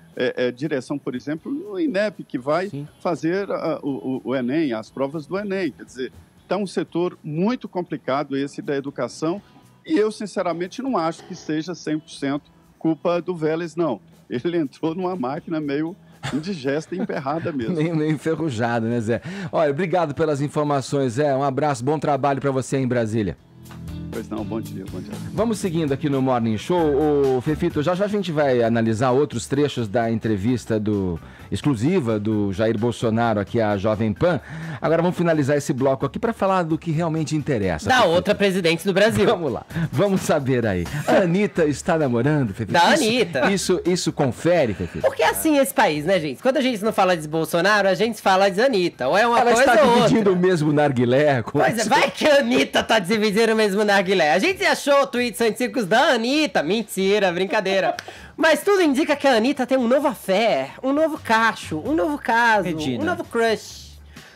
Speaker 9: direção, por exemplo, no INEP, que vai fazer o Enem, as provas do Enem. Quer dizer, está um setor muito complicado esse da educação, e eu, sinceramente, não acho que seja 100% culpa do Vélez, não. Ele entrou numa máquina meio indigesta e emperrada mesmo.
Speaker 1: meio enferrujada, né, Zé? Olha, obrigado pelas informações, Zé. Um abraço, bom trabalho para você em Brasília.
Speaker 9: Pois não, bom dia, bom dia.
Speaker 1: Vamos seguindo aqui no Morning Show. Fefito, já a gente vai analisar outros trechos da entrevista exclusiva do Jair Bolsonaro aqui à Jovem Pan. Agora vamos finalizar esse bloco aqui para falar do que realmente interessa.
Speaker 2: Da outra presidente do Brasil.
Speaker 1: Vamos lá, vamos saber aí. A Anitta está namorando, Fefito?
Speaker 2: Da Anitta.
Speaker 1: Isso confere, Fefito?
Speaker 2: Porque é assim esse país, né, gente? Quando a gente não fala de Bolsonaro, a gente fala de Anitta. Ou é uma coisa ou outra. Ela está dividindo
Speaker 1: o mesmo narguilé.
Speaker 2: Pois é, vai que a Anitta tá dividindo o mesmo narguilé. A gente achou tweets antigos da Anitta. Mentira, brincadeira. Mas tudo indica que a Anitta tem um novo affair, um novo cacho, um novo caso, um novo crush.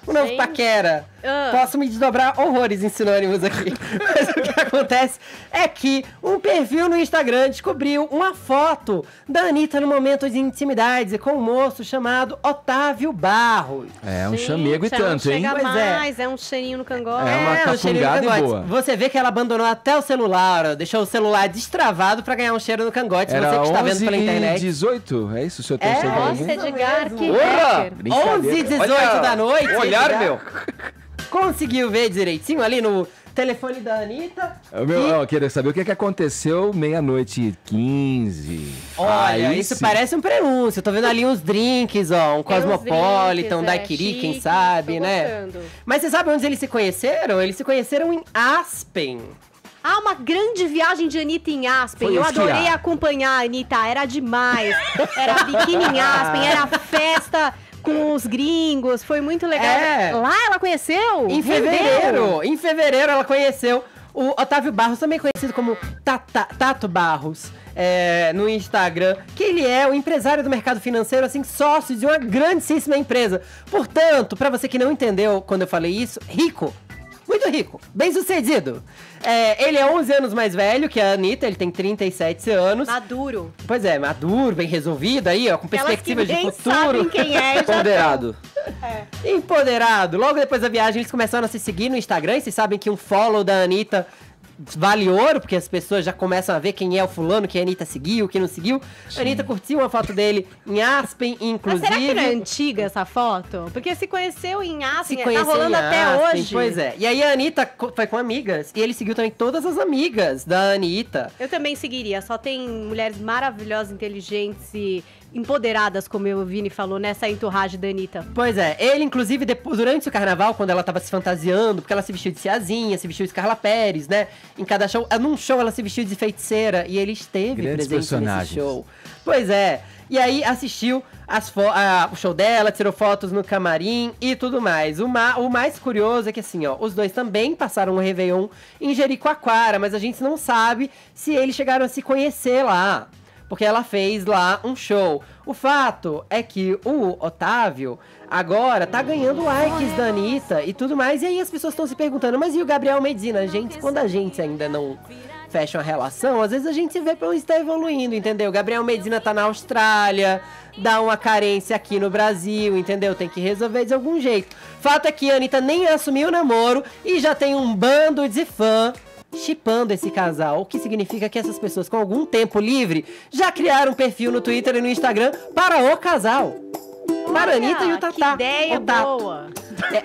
Speaker 2: um novo paquera. Posso me desdobrar horrores em sinônimos aqui. Mas o que acontece é que um perfil no Instagram descobriu uma foto da Anitta no momento de intimidade com um moço chamado Otávio Barros.
Speaker 1: É um chamego e tanto, hein?
Speaker 3: Pois é um cheirinho no cangote.
Speaker 1: É uma cafungada e boa.
Speaker 2: Você vê que ela abandonou até o celular, deixou o celular destravado pra ganhar um cheiro no cangote.
Speaker 1: Era
Speaker 2: você que está vendo pela internet.
Speaker 1: 18, é isso? O seu
Speaker 3: Nossa, Edgar, que
Speaker 2: 11h18 da noite.
Speaker 6: Olhar,
Speaker 2: Edgar
Speaker 6: meu.
Speaker 2: conseguiu ver direitinho ali no telefone da Anitta.
Speaker 1: Eu queria saber o que aconteceu 00:15.
Speaker 2: Olha, isso parece um prenúncio. Tô vendo ali uns drinks, ó. Um Cosmopolitan, um Daiquiri, quem sabe, né? Mas você sabe onde eles se conheceram? Eles se conheceram em Aspen.
Speaker 3: Ah, uma grande viagem de Anitta em Aspen. Eu adorei acompanhar a Anitta, era demais. Era biquíni em Aspen, era festa com os gringos, foi muito legal. Lá ela conheceu?
Speaker 2: Em fevereiro ela conheceu o Otávio Barros, também conhecido como Tato Barros, no Instagram, que ele é o empresário do mercado financeiro, assim, sócio de uma grandíssima empresa. Portanto, pra você que não entendeu quando eu falei isso, rico. Muito rico, bem sucedido. Ele é 11 anos mais velho que a Anitta, ele tem 37 anos.
Speaker 3: Maduro.
Speaker 2: Pois é, maduro, bem resolvido aí, ó, com perspectiva de futuro.
Speaker 3: Quem é,
Speaker 6: Empoderado.
Speaker 2: Empoderado. Logo depois da viagem, eles começaram a se seguir no Instagram. E vocês sabem que um follow da Anitta vale ouro, porque as pessoas já começam a ver quem é o fulano, que a Anitta seguiu, quem não seguiu. Sim. A Anitta curtiu uma foto dele em Aspen, inclusive.
Speaker 3: Mas será que não é antiga essa foto? Porque se conheceu em Aspen, tá rolando até hoje.
Speaker 2: Pois é. E aí a Anitta foi com amigas, e ele seguiu também todas as amigas da Anitta.
Speaker 3: Eu também seguiria, só tem mulheres maravilhosas, inteligentes e empoderadas, como o Vini falou, nessa entourage da Anitta.
Speaker 2: Pois é, ele inclusive durante o carnaval, quando ela tava se fantasiando, porque ela se vestiu de Ciazinha, se vestiu de Carla Pérez, né? Em cada show, num show ela se vestiu de feiticeira e ele esteve presente nesse show. Pois é, e aí assistiu o show dela, tirou fotos no camarim e tudo mais. O mais curioso é que assim, ó, os dois também passaram um Réveillon em Jericoacoara, mas a gente não sabe se eles chegaram a se conhecer lá, porque ela fez lá um show. O fato é que o Otávio agora tá ganhando likes da Anitta e tudo mais. E aí as pessoas estão se perguntando, mas e o Gabriel Medina? Gente, quando a gente ainda não fecha uma relação, às vezes a gente vê pra onde está evoluindo, entendeu? Gabriel Medina tá na Austrália, dá uma carência aqui no Brasil, entendeu? Tem que resolver de algum jeito. Fato é que a Anitta nem assumiu o namoro e já tem um bando de fã shippando esse casal, o que significa que essas pessoas com algum tempo livre já criaram um perfil no Twitter e no Instagram para o casal. Para a Anitta e o Tatá.
Speaker 3: Que ideia boa.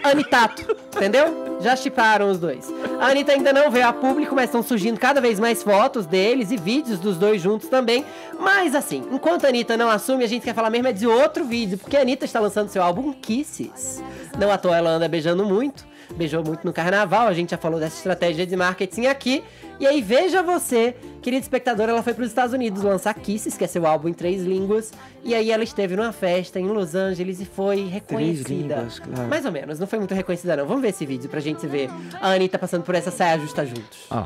Speaker 2: Anitato, entendeu? Já shipparam os dois. A Anitta ainda não veio a público, mas estão surgindo cada vez mais fotos deles e vídeos dos dois juntos também. Mas assim, enquanto a Anitta não assume, a gente quer falar mesmo de outro vídeo, porque a Anitta está lançando seu álbum Kisses. Não à toa ela anda beijando muito. Beijou muito no carnaval, a gente já falou dessa estratégia de marketing aqui. E aí, veja você, querida espectadora, ela foi para os Estados Unidos lançar Kisses, que é seu álbum em 3 línguas. E aí ela esteve numa festa em Los Angeles e foi reconhecida.
Speaker 6: 3 línguas, claro.
Speaker 2: Mais ou menos, não foi muito reconhecida não. Vamos ver esse vídeo pra gente ver a Anitta passando por essa saia justa juntos.
Speaker 1: Ó.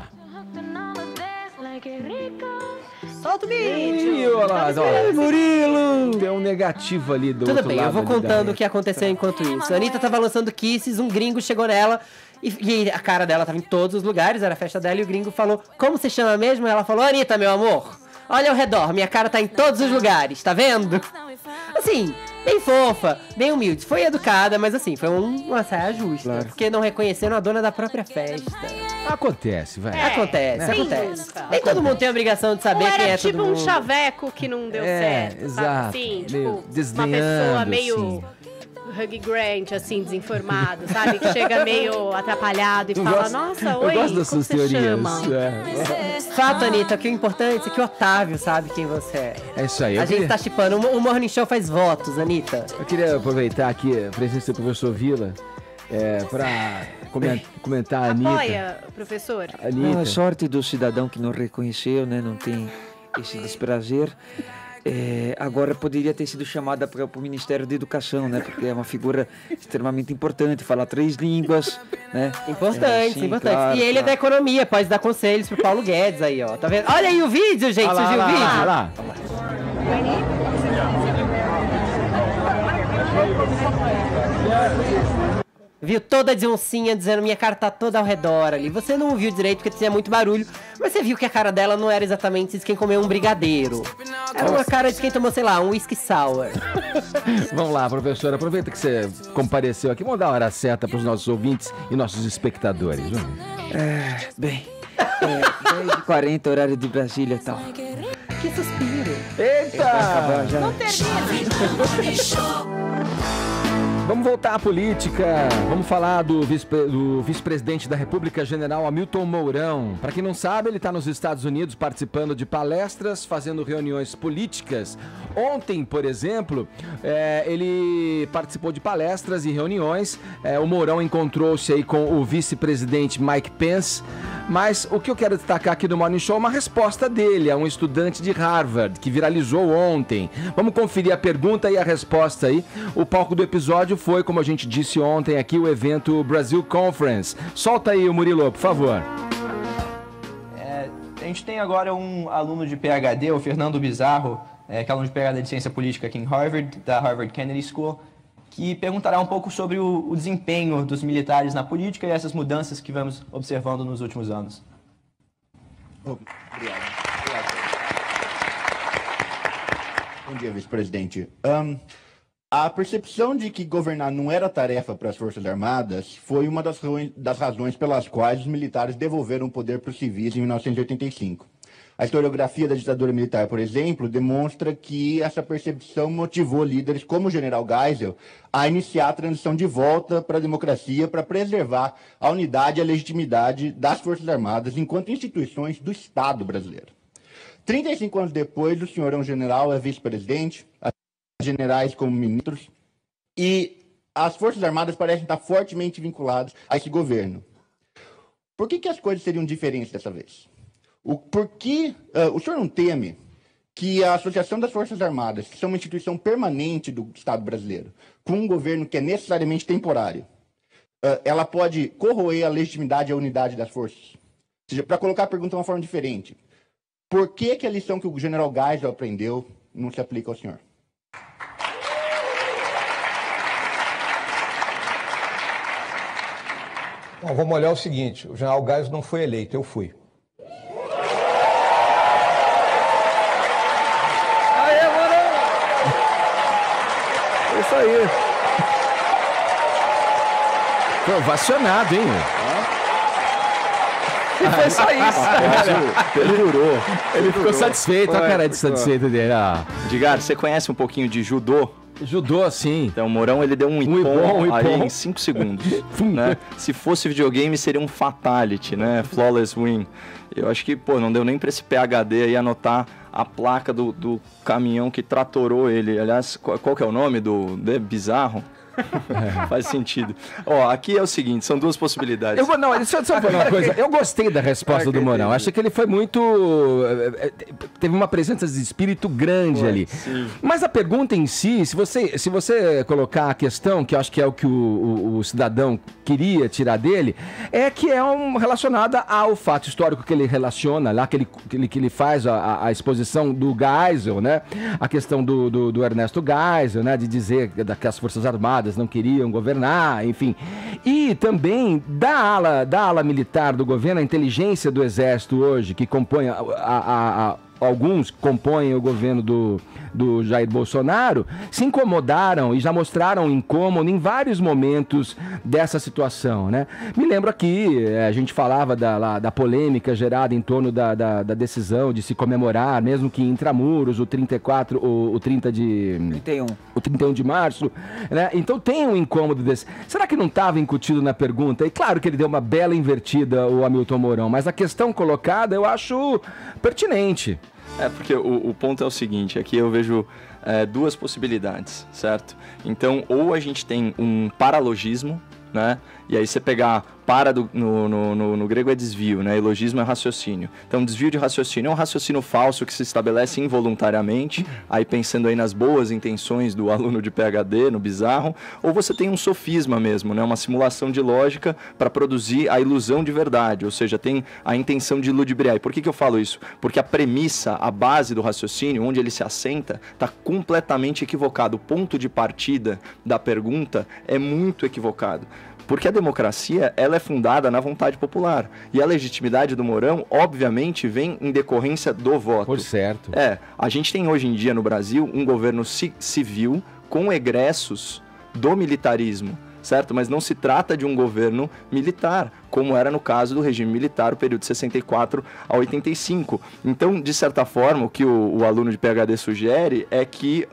Speaker 3: Solta o vídeo!
Speaker 1: Olá, Murilo! Tem um negativo ali do
Speaker 2: Tudo
Speaker 1: outro
Speaker 2: bem,
Speaker 1: lado.
Speaker 2: eu vou contando o que aconteceu enquanto isso. A Anitta tava lançando Kisses, um gringo chegou nela e a cara dela tava em todos os lugares, era a festa dela, e o gringo falou, como você chama mesmo? Ela falou, Anitta, meu amor, olha ao redor, minha cara tá em todos os lugares, tá vendo? Assim, bem fofa, bem humilde, foi educada, mas assim, foi uma saia justa, claro. Porque não reconheceram a dona da própria festa.
Speaker 1: Acontece, vai.
Speaker 2: Acontece. Nem todo mundo tem a obrigação de saber quem é todo mundo.
Speaker 3: Tipo um chaveco que não deu certo,
Speaker 1: exato.
Speaker 3: Assim, tipo, uma pessoa meio Huggy Grant, assim, desinformado, sabe? Que chega meio atrapalhado e fala, nossa, oi,
Speaker 1: gosto das suas teorias.
Speaker 2: Fato, Anitta, que o importante é que o Otávio sabe quem você é.
Speaker 1: É isso aí.
Speaker 2: A gente tá shippando. O Morning Show faz votos, Anitta.
Speaker 1: Eu queria aproveitar aqui a presença do professor Vila pra comentar a Anitta.
Speaker 3: Apoia, professor.
Speaker 6: Anitta. A sorte do cidadão que não reconheceu, né? Não tem esse desprazer. Agora poderia ter sido chamada para o Ministério da Educação, né? Porque é uma figura extremamente importante, fala 3 línguas, né?
Speaker 2: Importante. Claro, e ele é da economia, pode dar conselhos pro Paulo Guedes aí, ó. Tá vendo? Olha aí o vídeo, gente, surgiu o vídeo.
Speaker 1: Olha lá.
Speaker 2: viu toda de oncinha dizendo minha cara tá toda ao redor ali. Você não viu direito porque tinha muito barulho, mas você viu que a cara dela não era exatamente de quem comeu um brigadeiro. Era uma cara de quem tomou, sei lá, um whisky sour.
Speaker 1: Vamos lá, professor, aproveita que você compareceu aqui, vamos dar a hora certa para os nossos ouvintes e nossos espectadores.
Speaker 6: Bem, 10h40, horário de Brasília e tal.
Speaker 2: Que suspiro.
Speaker 1: Eita!
Speaker 3: Não termina.
Speaker 1: Vamos voltar à política. Vamos falar do vice-presidente da República, general Hamilton Mourão. Para quem não sabe, ele está nos Estados Unidos participando de palestras, fazendo reuniões políticas. Ontem, por exemplo, ele participou de palestras e reuniões. O Mourão encontrou-se aí com o vice-presidente Mike Pence. Mas o que eu quero destacar aqui do Morning Show é uma resposta dele, a um estudante de Harvard, que viralizou ontem. Vamos conferir a pergunta e a resposta aí. O palco do episódio foi, como a gente disse ontem aqui, o evento Brasil Conference. Solta aí o Murilo, por favor.
Speaker 11: A gente tem agora um aluno de PhD, o Fernando Bizarro, que é aluno de PhD de Ciência Política aqui em Harvard, da Harvard Kennedy School, que perguntará um pouco sobre o desempenho dos militares na política e essas mudanças que vamos observando nos últimos anos.
Speaker 12: Obrigado. Bom dia, vice-presidente. A percepção de que governar não era tarefa para as Forças Armadas foi uma das razões pelas quais os militares devolveram o poder para os civis em 1985. A historiografia da ditadura militar, por exemplo, demonstra que essa percepção motivou líderes como o general Geisel a iniciar a transição de volta para a democracia para preservar a unidade e a legitimidade das Forças Armadas enquanto instituições do Estado brasileiro. 35 anos depois, o senhor é um general, é vice-presidente, generais como ministros, e as Forças Armadas parecem estar fortemente vinculadas a esse governo. Por que as coisas seriam diferentes dessa vez? Por que o senhor não teme que a Associação das Forças Armadas, que são uma instituição permanente do Estado brasileiro, com um governo que é necessariamente temporário, ela pode corroer a legitimidade e a unidade das forças? Ou seja, para colocar a pergunta de uma forma diferente, por que a lição que o general Geisel aprendeu não se aplica ao senhor?
Speaker 8: Bom, vamos olhar o seguinte, o general Geisel não foi eleito, eu fui.
Speaker 1: Isso aí. Foi ovacionado, hein? E foi só isso.
Speaker 5: Ele jurou.
Speaker 1: Ele ficou satisfeito. Olha a cara de satisfeito dele.
Speaker 5: Edgar, você conhece um pouquinho de judô?
Speaker 1: Judô, sim.
Speaker 5: Então, o Mourão, ele deu um ipom ali em 5 segundos. Né? Se fosse videogame, seria um fatality, né? Flawless win. Eu acho que, não deu nem pra esse PhD aí anotar a placa do caminhão que tratorou ele. Aliás, qual que é o nome do Bizarro? Faz sentido. Aqui é o seguinte, são duas possibilidades.
Speaker 1: Deixa eu falar uma coisa. Eu gostei da resposta do Mourão. Acho que ele foi muito... Teve uma presença de espírito grande ali. Sim. Mas a pergunta em si, se você colocar a questão, que eu acho que é o que o cidadão queria tirar dele, é que é relacionada ao fato histórico que ele relaciona lá, que ele faz a exposição do Geisel, né? A questão do Ernesto Geisel, né? De dizer que as Forças Armadas não queriam governar, enfim. E também da ala militar do governo, a inteligência do Exército hoje, que compõe alguns compõem o governo do Jair Bolsonaro, se incomodaram e já mostraram incômodo em vários momentos dessa situação, né? Me lembro aqui, a gente falava da polêmica gerada em torno da decisão de se comemorar, mesmo que intramuros, o 31 de março, né? Então tem um incômodo desse. Será que não estava incutido na pergunta? E claro que ele deu uma bela invertida, o Hamilton Mourão, mas a questão colocada eu acho pertinente.
Speaker 5: Porque o ponto é o seguinte, aqui eu vejo duas possibilidades, certo? Então, ou a gente tem um paralogismo, né? E aí você pegar no grego é desvio, né? E logismo é raciocínio. Então, desvio de raciocínio é um raciocínio falso que se estabelece involuntariamente, aí pensando aí nas boas intenções do aluno de PhD, no bizarro, ou você tem um sofisma mesmo, né? Uma simulação de lógica para produzir a ilusão de verdade, ou seja, tem a intenção de ludibriar. E por que eu falo isso? Porque a premissa, a base do raciocínio, onde ele se assenta, está completamente equivocado. O ponto de partida da pergunta é muito equivocado. Porque a democracia, ela é fundada na vontade popular. E a legitimidade do Mourão, obviamente, vem em decorrência do voto.
Speaker 1: Por certo.
Speaker 5: A gente tem hoje em dia no Brasil um governo civil com egressos do militarismo, certo? Mas não se trata de um governo militar, como era no caso do regime militar, o período de 64 a 85. Então, de certa forma, o que o aluno de PhD sugere é que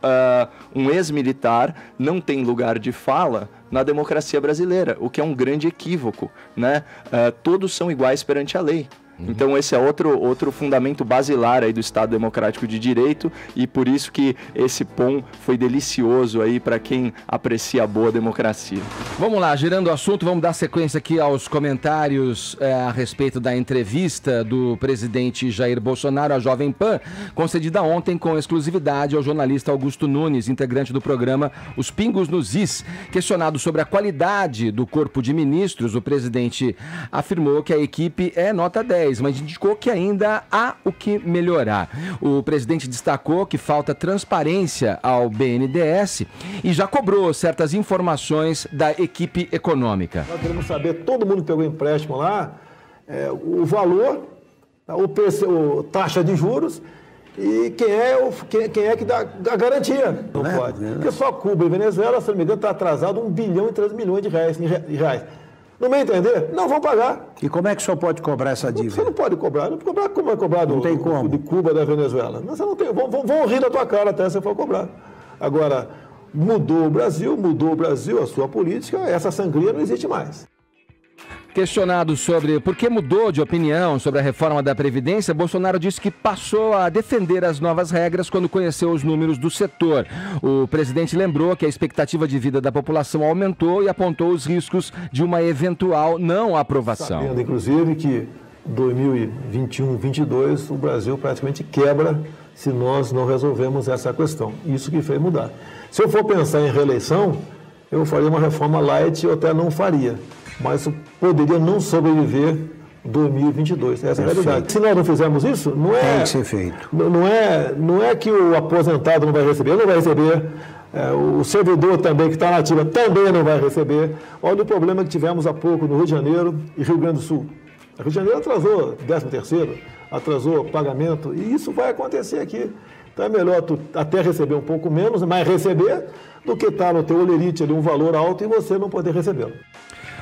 Speaker 5: um ex-militar não tem lugar de fala na democracia brasileira, o que é um grande equívoco, né? Todos são iguais perante a lei. Então esse é outro fundamento basilar aí do Estado Democrático de Direito, e por isso que esse pão foi delicioso aí para quem aprecia a boa democracia.
Speaker 1: Vamos lá, girando o assunto, vamos dar sequência aqui aos comentários a respeito da entrevista do presidente Jair Bolsonaro à Jovem Pan, concedida ontem com exclusividade ao jornalista Augusto Nunes, integrante do programa Os Pingos nos Is. Questionado sobre a qualidade do corpo de ministros, o presidente afirmou que a equipe é nota 10. Mas indicou que ainda há o que melhorar. O presidente destacou que falta transparência ao BNDES e já cobrou certas informações da equipe econômica.
Speaker 8: Nós queremos saber, todo mundo que pegou empréstimo lá, o valor, o taxa de juros e quem é que dá a garantia. Não pode. Porque só Cuba e Venezuela, se não me engano, está atrasado 1 bilhão e 3 milhões de reais. No meu entender, não vão pagar.
Speaker 13: E como é que o senhor pode cobrar essa dívida?
Speaker 8: Você não pode cobrar. Como vai cobrar de Cuba, da Venezuela? Você não tem, vão rir da tua cara até você for cobrar. Agora, mudou o Brasil, a sua política, essa sangria não existe mais.
Speaker 1: Questionado sobre por que mudou de opinião sobre a reforma da Previdência, Bolsonaro disse que passou a defender as novas regras quando conheceu os números do setor. O presidente lembrou que a expectativa de vida da população aumentou e apontou os riscos de uma eventual não aprovação.
Speaker 8: Sabendo, inclusive, que 2021-22 o Brasil praticamente quebra se nós não resolvemos essa questão. Isso que fez mudar. Se eu for pensar em reeleição, eu faria uma reforma light ou até não faria. Mas poderia não sobreviver 2022. Essa é a realidade. Se nós não fizermos isso, não é...
Speaker 13: Tem que ser feito.
Speaker 8: Não é que o aposentado não vai receber, ele não vai receber. O servidor também que está na ativa também não vai receber. Olha o problema que tivemos há pouco no Rio de Janeiro e Rio Grande do Sul. O Rio de Janeiro atrasou 13º, atrasou pagamento, e isso vai acontecer aqui. Então é melhor tu até receber um pouco menos, mas receber, do que estar no teu olerite ali um valor alto e você não poder recebê-lo.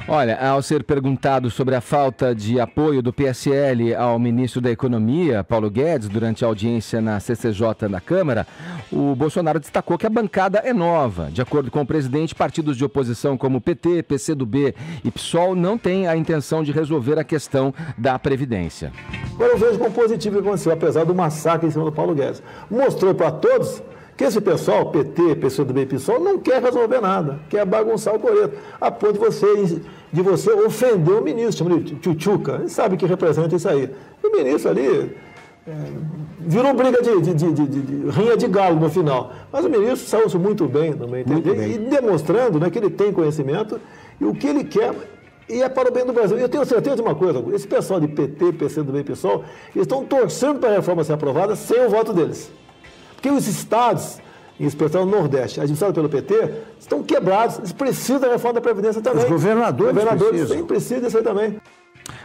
Speaker 1: Olha, ao ser perguntado sobre a falta de apoio do PSL ao ministro da Economia, Paulo Guedes, durante a audiência na CCJ na Câmara, o Bolsonaro destacou que a bancada é nova. De acordo com o presidente, partidos de oposição como PT, PCdoB e PSOL não têm a intenção de resolver a questão da Previdência.
Speaker 8: Agora eu vejo como positivo o que aconteceu, apesar do massacre em cima do Paulo Guedes. Mostrou para todos que esse pessoal, PT, PCdoB e PSOL, não quer resolver nada, quer bagunçar o coreto, a ponto de você ofender o ministro, chama de tchutchuca, ele sabe que representa isso aí. E o ministro ali virou briga de rinha de galo no final. Mas o ministro saiu muito bem, no meu entender, e demonstrando, né, que ele tem conhecimento e o que ele quer, e é para o bem do Brasil. E eu tenho certeza de uma coisa, esse pessoal de PT, PCdoB e PSOL, eles estão torcendo para a reforma ser aprovada sem o voto deles. Porque os estados, em especial no Nordeste, administrados pelo PT, estão quebrados, eles precisam da reforma da Previdência também.
Speaker 13: Os governadores
Speaker 8: precisam disso aí também.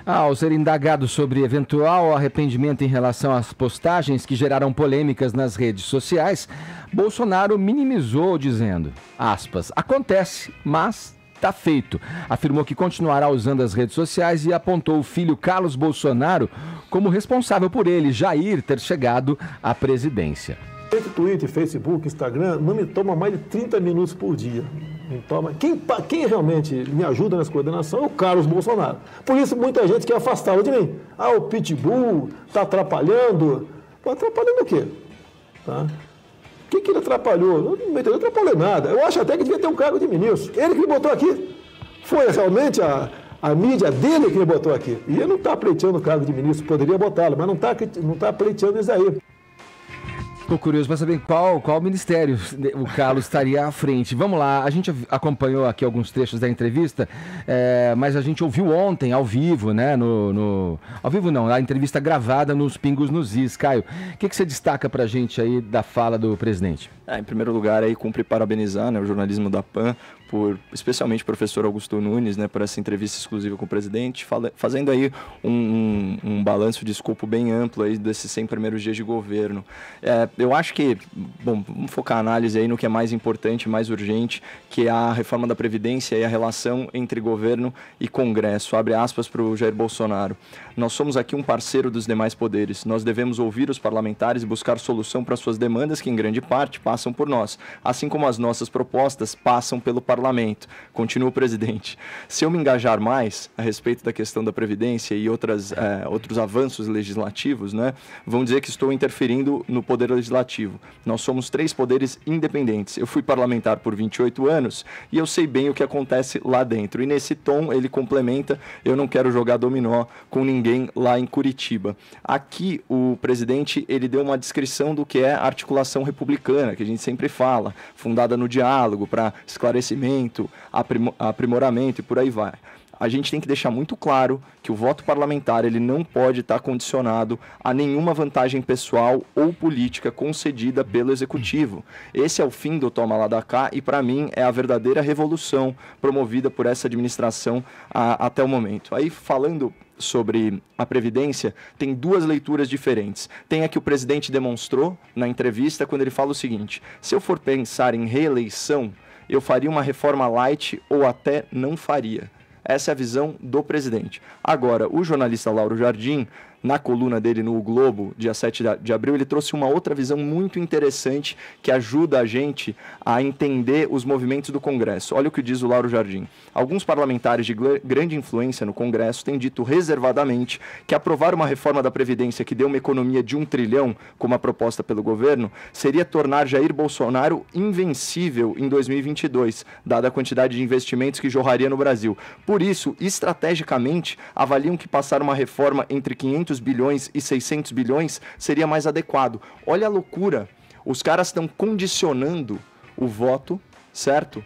Speaker 1: Ao ser indagado sobre eventual arrependimento em relação às postagens que geraram polêmicas nas redes sociais, Bolsonaro minimizou dizendo, aspas, acontece, mas tá feito. Afirmou que continuará usando as redes sociais e apontou o filho Carlos Bolsonaro como responsável por ele, Jair, ter chegado à presidência.
Speaker 8: Twitter, Facebook, Instagram, não me toma mais de 30 minutos por dia. Quem realmente me ajuda nessa coordenação é o Carlos Bolsonaro. Por isso muita gente quer afastá-lo de mim. O Pitbull está atrapalhando. Atrapalhando o quê? Tá? O que ele atrapalhou? Não atrapalhou nada. Eu acho até que devia ter um cargo de ministro. Ele que me botou aqui. Foi realmente a mídia dele que me botou aqui. E ele não está pleiteando o cargo de ministro. Poderia botá-lo, mas não está pleiteando isso aí.
Speaker 1: Estou curioso para saber qual ministério o Carlos estaria à frente. Vamos lá, a gente acompanhou aqui alguns trechos da entrevista, mas a gente ouviu ontem, ao vivo, né? Ao vivo não, a entrevista gravada nos Pingos nos Is. Caio, o que você destaca para a gente aí da fala do presidente?
Speaker 5: Em primeiro lugar, aí cumpre parabenizar, né, o jornalismo da PAN especialmente o professor Augusto Nunes, né, por essa entrevista exclusiva com o presidente, fazendo aí um balanço de escopo bem amplo aí desses 100 primeiros dias de governo. Eu acho que, bom, vamos focar a análise aí no que é mais importante, mais urgente, que é a reforma da Previdência e a relação entre governo e Congresso. Abre aspas para o Jair Bolsonaro. Nós somos aqui um parceiro dos demais poderes. Nós devemos ouvir os parlamentares e buscar solução para suas demandas, que em grande parte passam por nós, assim como as nossas propostas passam pelo parlamento. Continua o presidente. Se eu me engajar mais a respeito da questão da Previdência e outros avanços legislativos, né, vão dizer que estou interferindo no poder legislativo. Nós somos 3 poderes independentes. Eu fui parlamentar por 28 anos e eu sei bem o que acontece lá dentro. E nesse tom ele complementa: eu não quero jogar dominó com ninguém lá em Curitiba. Aqui o presidente ele deu uma descrição do que é a articulação republicana, que a gente sempre fala, fundada no diálogo, para esclarecimento, aprimoramento e por aí vai. A gente tem que deixar muito claro que o voto parlamentar ele não pode estar condicionado a nenhuma vantagem pessoal ou política concedida pelo Executivo. Esse é o fim do toma lá da cá e, para mim, é a verdadeira revolução promovida por essa administração até o momento. Aí, falando sobre a Previdência, tem 2 leituras diferentes. Tem a que o presidente demonstrou na entrevista quando ele fala o seguinte: se eu for pensar em reeleição, eu faria uma reforma light ou até não faria. Essa é a visão do presidente. Agora, o jornalista Lauro Jardim, na coluna dele no O Globo, dia 7 de abril, ele trouxe uma outra visão muito interessante que ajuda a gente a entender os movimentos do Congresso. Olha o que diz o Lauro Jardim. Alguns parlamentares de grande influência no Congresso têm dito reservadamente que aprovar uma reforma da Previdência que dê uma economia de 1 trilhão, como a proposta pelo governo, seria tornar Jair Bolsonaro invencível em 2022, dada a quantidade de investimentos que jorraria no Brasil. Por isso, estrategicamente, avaliam que passar uma reforma entre 500 bilhões e 600 bilhões seria mais adequado. Olha a loucura. Os caras estão condicionando o voto, certo?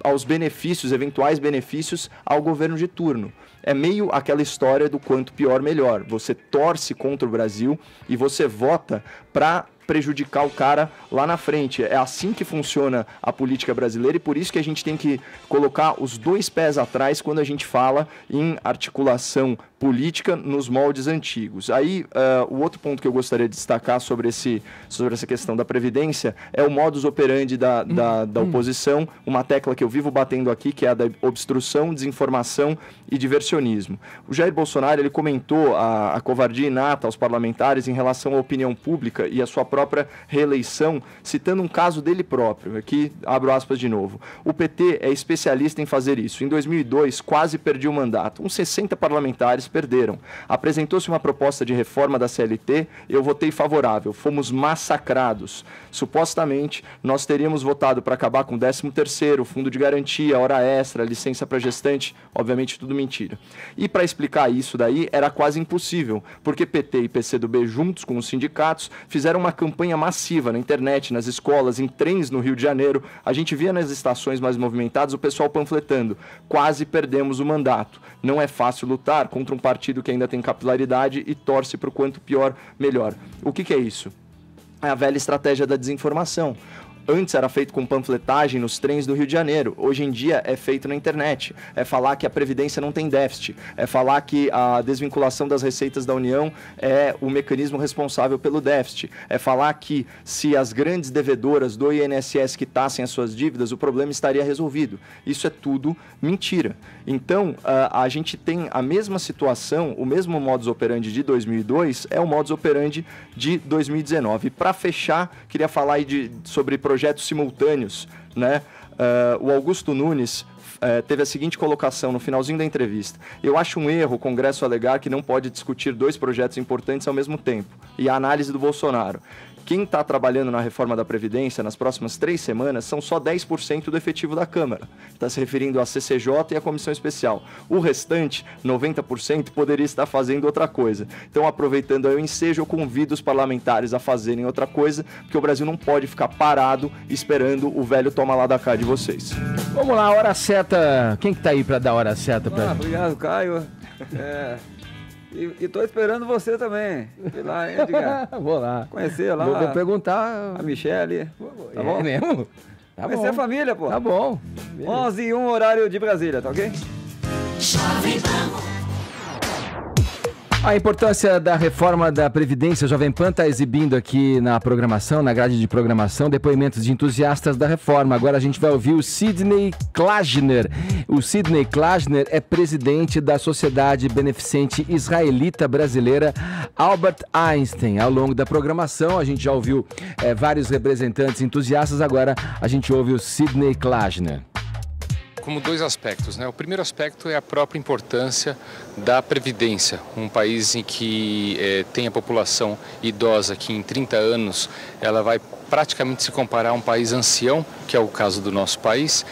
Speaker 5: Aos benefícios, eventuais benefícios ao governo de turno. É meio aquela história do quanto pior, melhor. Você torce contra o Brasil e você vota para prejudicar o cara lá na frente. É assim que funciona a política brasileira e por isso que a gente tem que colocar os 2 pés atrás quando a gente fala em articulação política nos moldes antigos. Aí, o outro ponto que eu gostaria de destacar sobre essa questão da Previdência é o modus operandi da oposição, uma tecla que eu vivo batendo aqui, que é a da obstrução, desinformação e diversionismo. O Jair Bolsonaro ele comentou a covardia inata aos parlamentares em relação à opinião pública e à sua própria reeleição, citando um caso dele próprio. Aqui, abro aspas de novo. O PT é especialista em fazer isso. Em 2002, quase perdi o mandato. Uns 60 parlamentares perderam. Apresentou-se uma proposta de reforma da CLT, eu votei favorável. Fomos massacrados. Supostamente, nós teríamos votado para acabar com o 13º, fundo de garantia, hora extra, licença para gestante, obviamente tudo mentira. E para explicar isso daí, era quase impossível, porque PT e PCdoB, juntos com os sindicatos, fizeram uma campanha massiva na internet, nas escolas, em trens no Rio de Janeiro. A gente via nas estações mais movimentadas o pessoal panfletando. Quase perdemos o mandato. Não é fácil lutar contra um partido que ainda tem capilaridade e torce para o quanto pior, melhor. O que é isso? É a velha estratégia da desinformação. Antes era feito com panfletagem nos trens do Rio de Janeiro. Hoje em dia é feito na internet. É falar que a Previdência não tem déficit. É falar que a desvinculação das receitas da União é o mecanismo responsável pelo déficit. É falar que se as grandes devedoras do INSS quitassem as suas dívidas, o problema estaria resolvido. Isso é tudo mentira. Então, a gente tem a mesma situação, o mesmo modus operandi de 2002 é o modus operandi de 2019. Para fechar, queria falar aí sobre projetos simultâneos, né? O Augusto Nunes teve a seguinte colocação no finalzinho da entrevista: eu acho um erro o Congresso alegar que não pode discutir 2 projetos importantes ao mesmo tempo. E a análise do Bolsonaro: quem está trabalhando na reforma da Previdência nas próximas 3 semanas são só 10% do efetivo da Câmara. Está se referindo à CCJ e à Comissão Especial. O restante, 90%, poderia estar fazendo outra coisa. Então, aproveitando aí o ensejo, eu convido os parlamentares a fazerem outra coisa, porque o Brasil não pode ficar parado esperando o velho toma lá da cá de vocês.
Speaker 1: Vamos lá, hora certa. Quem que tá aí para dar a hora certa?
Speaker 6: Obrigado, Caio. E tô esperando você também. Vai lá, hein, Edgar?
Speaker 1: Vou lá.
Speaker 6: Conhecer lá.
Speaker 1: Vou perguntar.
Speaker 6: A Michele. Tá bom?
Speaker 1: É mesmo?
Speaker 6: Vai ser a família, pô.
Speaker 1: Tá bom.
Speaker 6: 11h01, horário de Brasília, tá ok?
Speaker 1: A importância da reforma da Previdência, Jovem Pan está exibindo aqui na programação, na grade de programação, depoimentos de entusiastas da reforma. Agora a gente vai ouvir o Sidney Klajner. O Sidney Klajner é presidente da Sociedade Beneficente Israelita Brasileira Albert Einstein. Ao longo da programação, a gente já ouviu vários representantes entusiastas, agora a gente ouve o Sidney Klajner.
Speaker 14: Como dois aspectos, né? O primeiro aspecto é a própria importância da Previdência, um país em que tem a população idosa que em 30 anos ela vai praticamente se comparar a um país ancião, que é o caso do nosso país,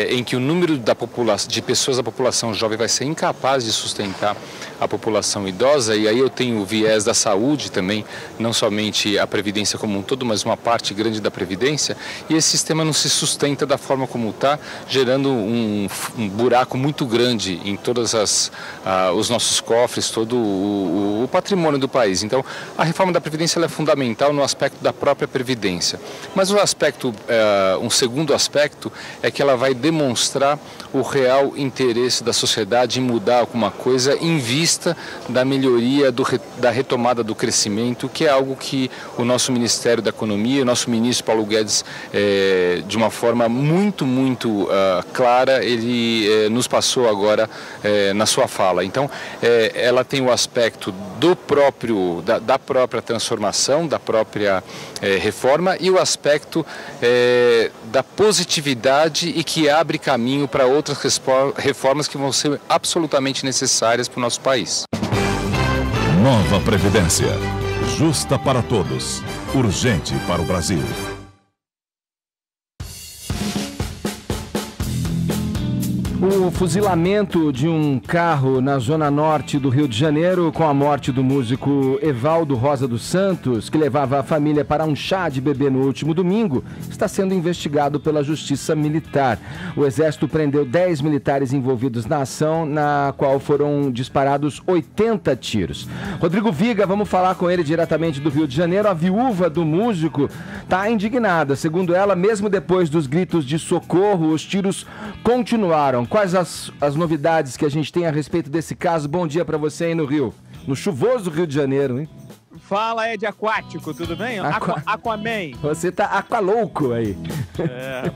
Speaker 14: em que o número de pessoas da população jovem vai ser incapaz de sustentar a população idosa, e aí eu tenho o viés da saúde também, não somente a Previdência como um todo, mas uma parte grande da Previdência, e esse sistema não se sustenta da forma como está, gerando um buraco muito grande em todas os nossos cofres, todo o patrimônio do país. Então, a reforma da Previdência ela é fundamental no aspecto da própria Previdência. Mas um segundo aspecto é que ela vai demonstrar o real interesse da sociedade em mudar alguma coisa em vista da melhoria, da retomada do crescimento, que é algo que o nosso Ministério da Economia, o nosso ministro Paulo Guedes, de uma forma muito clara, ele nos passou agora na sua fala. Então, ela tem o aspecto da própria transformação, da própria reforma, e o aspecto da positividade e que abre caminho para outras reformas que vão ser absolutamente necessárias para o nosso país.
Speaker 15: Nova Previdência. Justa para todos. Urgente para o Brasil.
Speaker 1: O fuzilamento de um carro na zona norte do Rio de Janeiro, com a morte do músico Evaldo Rosa dos Santos, que levava a família para um chá de bebê no último domingo, está sendo investigado pela Justiça Militar. O Exército prendeu 10 militares envolvidos na ação, na qual foram disparados 80 tiros. Rodrigo Viga, vamos falar com ele diretamente do Rio de Janeiro. A viúva do músico está indignada. Segundo ela, mesmo depois dos gritos de socorro, os tiros continuaram. Quais as novidades que a gente tem a respeito desse caso? Bom dia para você aí no Rio, no chuvoso Rio de Janeiro, hein?
Speaker 16: Fala, Ed Aquático, tudo bem? Aquaman.
Speaker 1: Você tá aqualouco aí.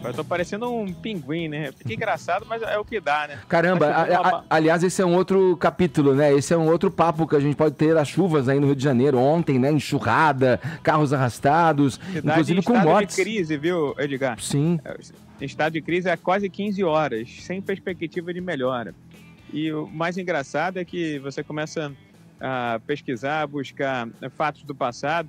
Speaker 16: Eu tô parecendo um pinguim, né? Fica engraçado, mas é o que dá, né?
Speaker 1: Caramba, aliás, esse é um outro capítulo, né? Esse é um outro papo que a gente pode ter as chuvas aí no Rio de Janeiro. Ontem, né? Enxurrada, carros arrastados, inclusive com mortes.
Speaker 16: Estado de crise, viu, Edgar?
Speaker 1: Sim.
Speaker 16: Em estado de crise há quase 15 horas, sem perspectiva de melhora. E o mais engraçado é que você começa a pesquisar, buscar fatos do passado,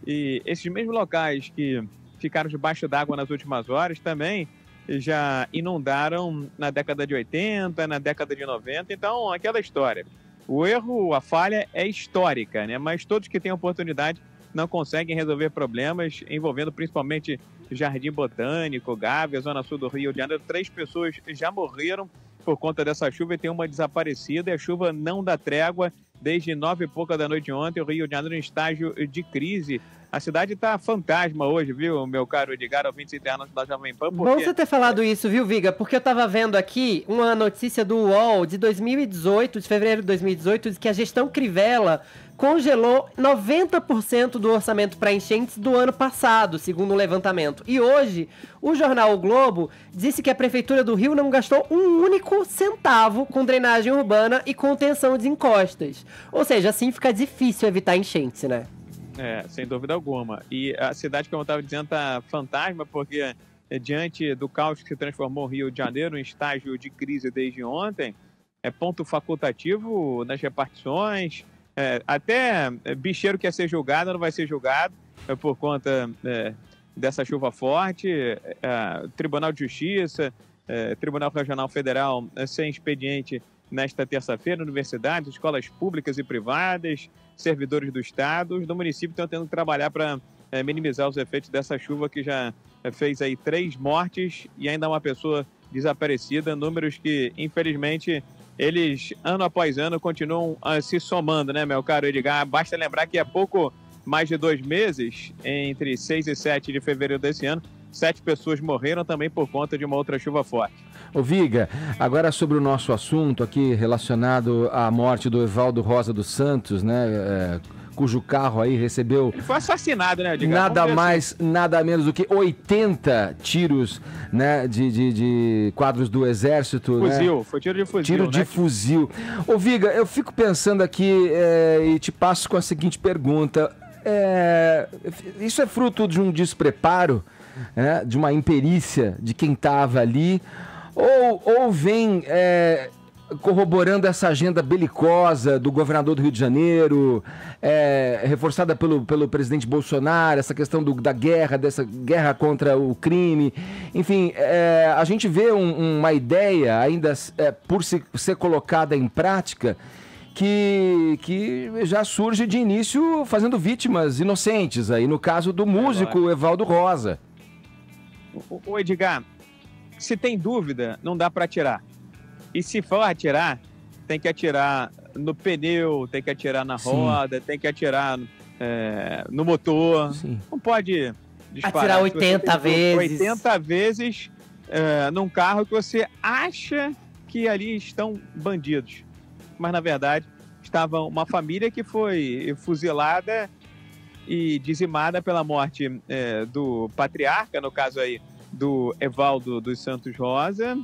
Speaker 16: e esses mesmos locais que ficaram debaixo d'água nas últimas horas também já inundaram na década de 80, na década de 90, então aquela história. O erro, a falha é histórica, né? Mas todos que têm oportunidade não conseguem resolver problemas envolvendo principalmente Jardim Botânico, Gávea, Zona Sul do Rio de Janeiro. 3 pessoas já morreram por conta dessa chuva e tem uma desaparecida, e a chuva não dá trégua. Desde 9 e pouca da noite ontem, o Rio de Janeiro em estágio de crise. A cidade tá fantasma hoje, viu, meu caro Edgar, ouvintes internautas da Jovem Pan.
Speaker 2: Bom você ter falado isso, viu, Viga? Porque eu tava vendo aqui uma notícia do UOL de 2018, de fevereiro de 2018, que a gestão Crivella congelou 90% do orçamento para enchentes do ano passado, segundo o levantamento. E hoje, o jornal O Globo disse que a Prefeitura do Rio não gastou um único centavo com drenagem urbana e contenção de encostas. Ou seja, assim fica difícil evitar enchentes, né?
Speaker 16: Sem dúvida alguma. E a cidade, como eu estava dizendo, tá fantasma, porque diante do caos que se transformou o Rio de Janeiro em estágio de crise desde ontem, é ponto facultativo nas repartições, até bicheiro que ia ser julgado não vai ser julgado por conta dessa chuva forte. Tribunal de Justiça, Tribunal Regional Federal sem expediente nesta terça-feira, universidades, escolas públicas e privadas, servidores do Estado, do município estão tendo que trabalhar para minimizar os efeitos dessa chuva que já fez aí 3 mortes e ainda uma pessoa desaparecida, números que, infelizmente, eles, ano após ano, continuam se somando, né, meu caro Edgar? Basta lembrar que há pouco mais de 2 meses, entre 6 e 7 de fevereiro desse ano, 7 pessoas morreram também por conta de uma outra chuva forte.
Speaker 1: Ô Viga, agora sobre o nosso assunto aqui relacionado à morte do Evaldo Rosa dos Santos, né? Cujo carro aí recebeu...
Speaker 16: Ele foi assassinado, né, Edgar?
Speaker 1: Nada mais, nada menos do que 80 tiros, né, de quadros do Exército.
Speaker 16: Fuzil,
Speaker 1: né?
Speaker 16: Foi tiro de fuzil,
Speaker 1: Tiro de fuzil. Ô Viga, eu fico pensando aqui e te passo com a seguinte pergunta. Isso é fruto de um despreparo, né, de uma imperícia de quem estava ali, ou vem corroborando essa agenda belicosa do governador do Rio de Janeiro, reforçada pelo presidente Bolsonaro, essa questão da guerra, dessa guerra contra o crime. Enfim, a gente vê uma ideia ainda por ser colocada em prática que já surge de início fazendo vítimas inocentes, aí no caso do músico Evaldo Rosa.
Speaker 16: Ô Edgar, se tem dúvida, não dá para atirar. E se for atirar, tem que atirar no pneu, tem que atirar na roda, tem que atirar no motor.
Speaker 1: Sim.
Speaker 16: Não pode disparar.
Speaker 2: Atirar 80 vezes.
Speaker 16: 80 vezes num carro que você acha que ali estão bandidos. Mas, na verdade, estava uma família que foi fuzilada e dizimada pela morte do patriarca, no caso aí do Evaldo dos Santos Rosa,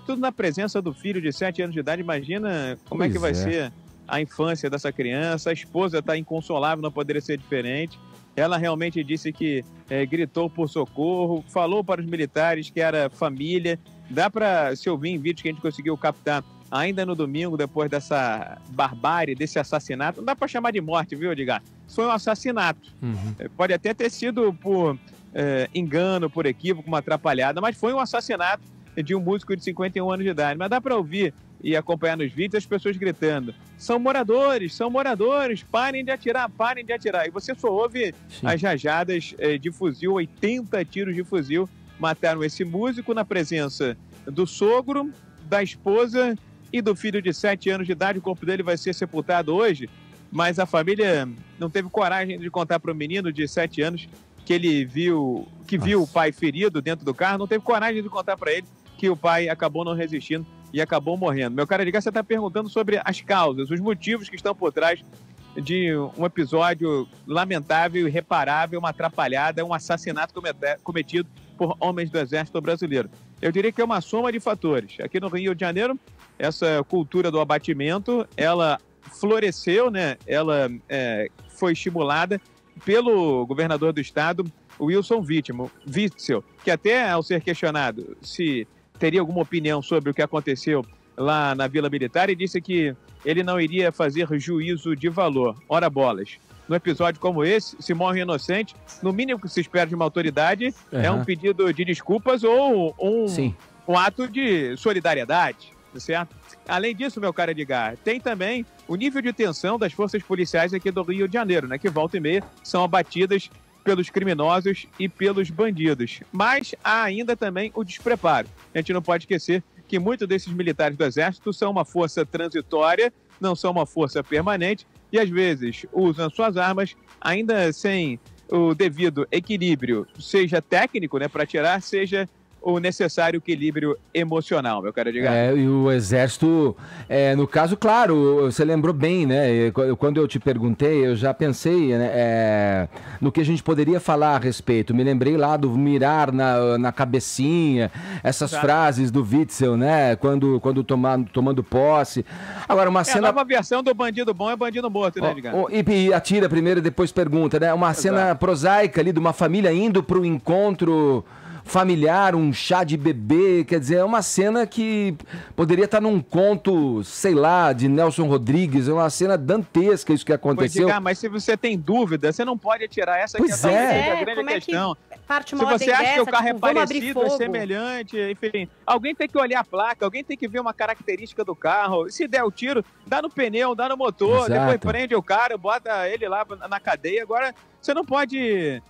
Speaker 16: tudo na presença do filho de 7 anos de idade. Imagina como é que vai ser a infância dessa criança. A esposa está inconsolável, não poderia ser diferente. Ela realmente disse que gritou por socorro, falou para os militares que era família. Dá para se ouvir em vídeos que a gente conseguiu captar ainda no domingo, depois dessa barbárie, desse assassinato. Não dá para chamar de morte, viu, Edgar? Isso foi um assassinato. Pode até ter sido por engano, por equívoco, uma atrapalhada, mas foi um assassinato de um músico de 51 anos de idade. Mas dá para ouvir e acompanhar nos vídeos as pessoas gritando: são moradores, parem de atirar, parem de atirar. E você só ouve as rajadas de fuzil, 80 tiros de fuzil mataram esse músico na presença do sogro, da esposa e do filho de 7 anos de idade. O corpo dele vai ser sepultado hoje, mas a família não teve coragem de contar para o menino de 7 anos que ele viu o pai ferido dentro do carro, não teve coragem de contar para ele que o pai acabou não resistindo e acabou morrendo. Meu caro Edgar, você está perguntando sobre as causas, os motivos que estão por trás de um episódio lamentável, irreparável, uma atrapalhada, um assassinato cometido por homens do Exército Brasileiro. Eu diria que é uma soma de fatores. Aqui no Rio de Janeiro, essa cultura do abatimento, ela floresceu, né? Ela foi estimulada pelo governador do estado, Wilson Witzel, que até ao ser questionado se teria alguma opinião sobre o que aconteceu lá na Vila Militar, e disse que ele não iria fazer juízo de valor. Ora bolas. Num episódio como esse, se morre inocente, no mínimo que se espera de uma autoridade é um pedido de desculpas ou um ato de solidariedade, certo? Além disso, meu caro Edgar, tem também o nível de tensão das forças policiais aqui do Rio de Janeiro, né, que volta e meia são abatidas pelos criminosos e pelos bandidos. Mas há ainda também o despreparo. A gente não pode esquecer que muitos desses militares do Exército são uma força transitória, não são uma força permanente, e às vezes usam suas armas ainda sem o devido equilíbrio, seja técnico, né, para atirar, seja o necessário equilíbrio emocional, meu caro Edgar.
Speaker 1: E o Exército, no caso, claro, você lembrou bem, né? Quando eu te perguntei, eu já pensei no que a gente poderia falar a respeito. Me lembrei lá do mirar na cabecinha, essas frases do Witzel, né? Quando tomando posse. Agora, uma cena...
Speaker 16: A nova versão do bandido bom é bandido morto, né, Edgar?
Speaker 1: E atira primeiro e depois pergunta, né? Uma cena prosaica ali de uma família indo para o encontro familiar, um chá de bebê, quer dizer, é uma cena que poderia estar num conto, sei lá, de Nelson Rodrigues, é uma cena dantesca isso que aconteceu.
Speaker 16: Mas se você tem dúvida, você não pode atirar, essa aqui é a grande questão.
Speaker 3: Parte
Speaker 16: se você acha que o carro é parecido, é semelhante, enfim, alguém tem que olhar a placa, alguém tem que ver uma característica do carro, se der o tiro, dá no pneu, dá no motor, depois prende o cara, bota ele lá na cadeia. Agora, você não pode...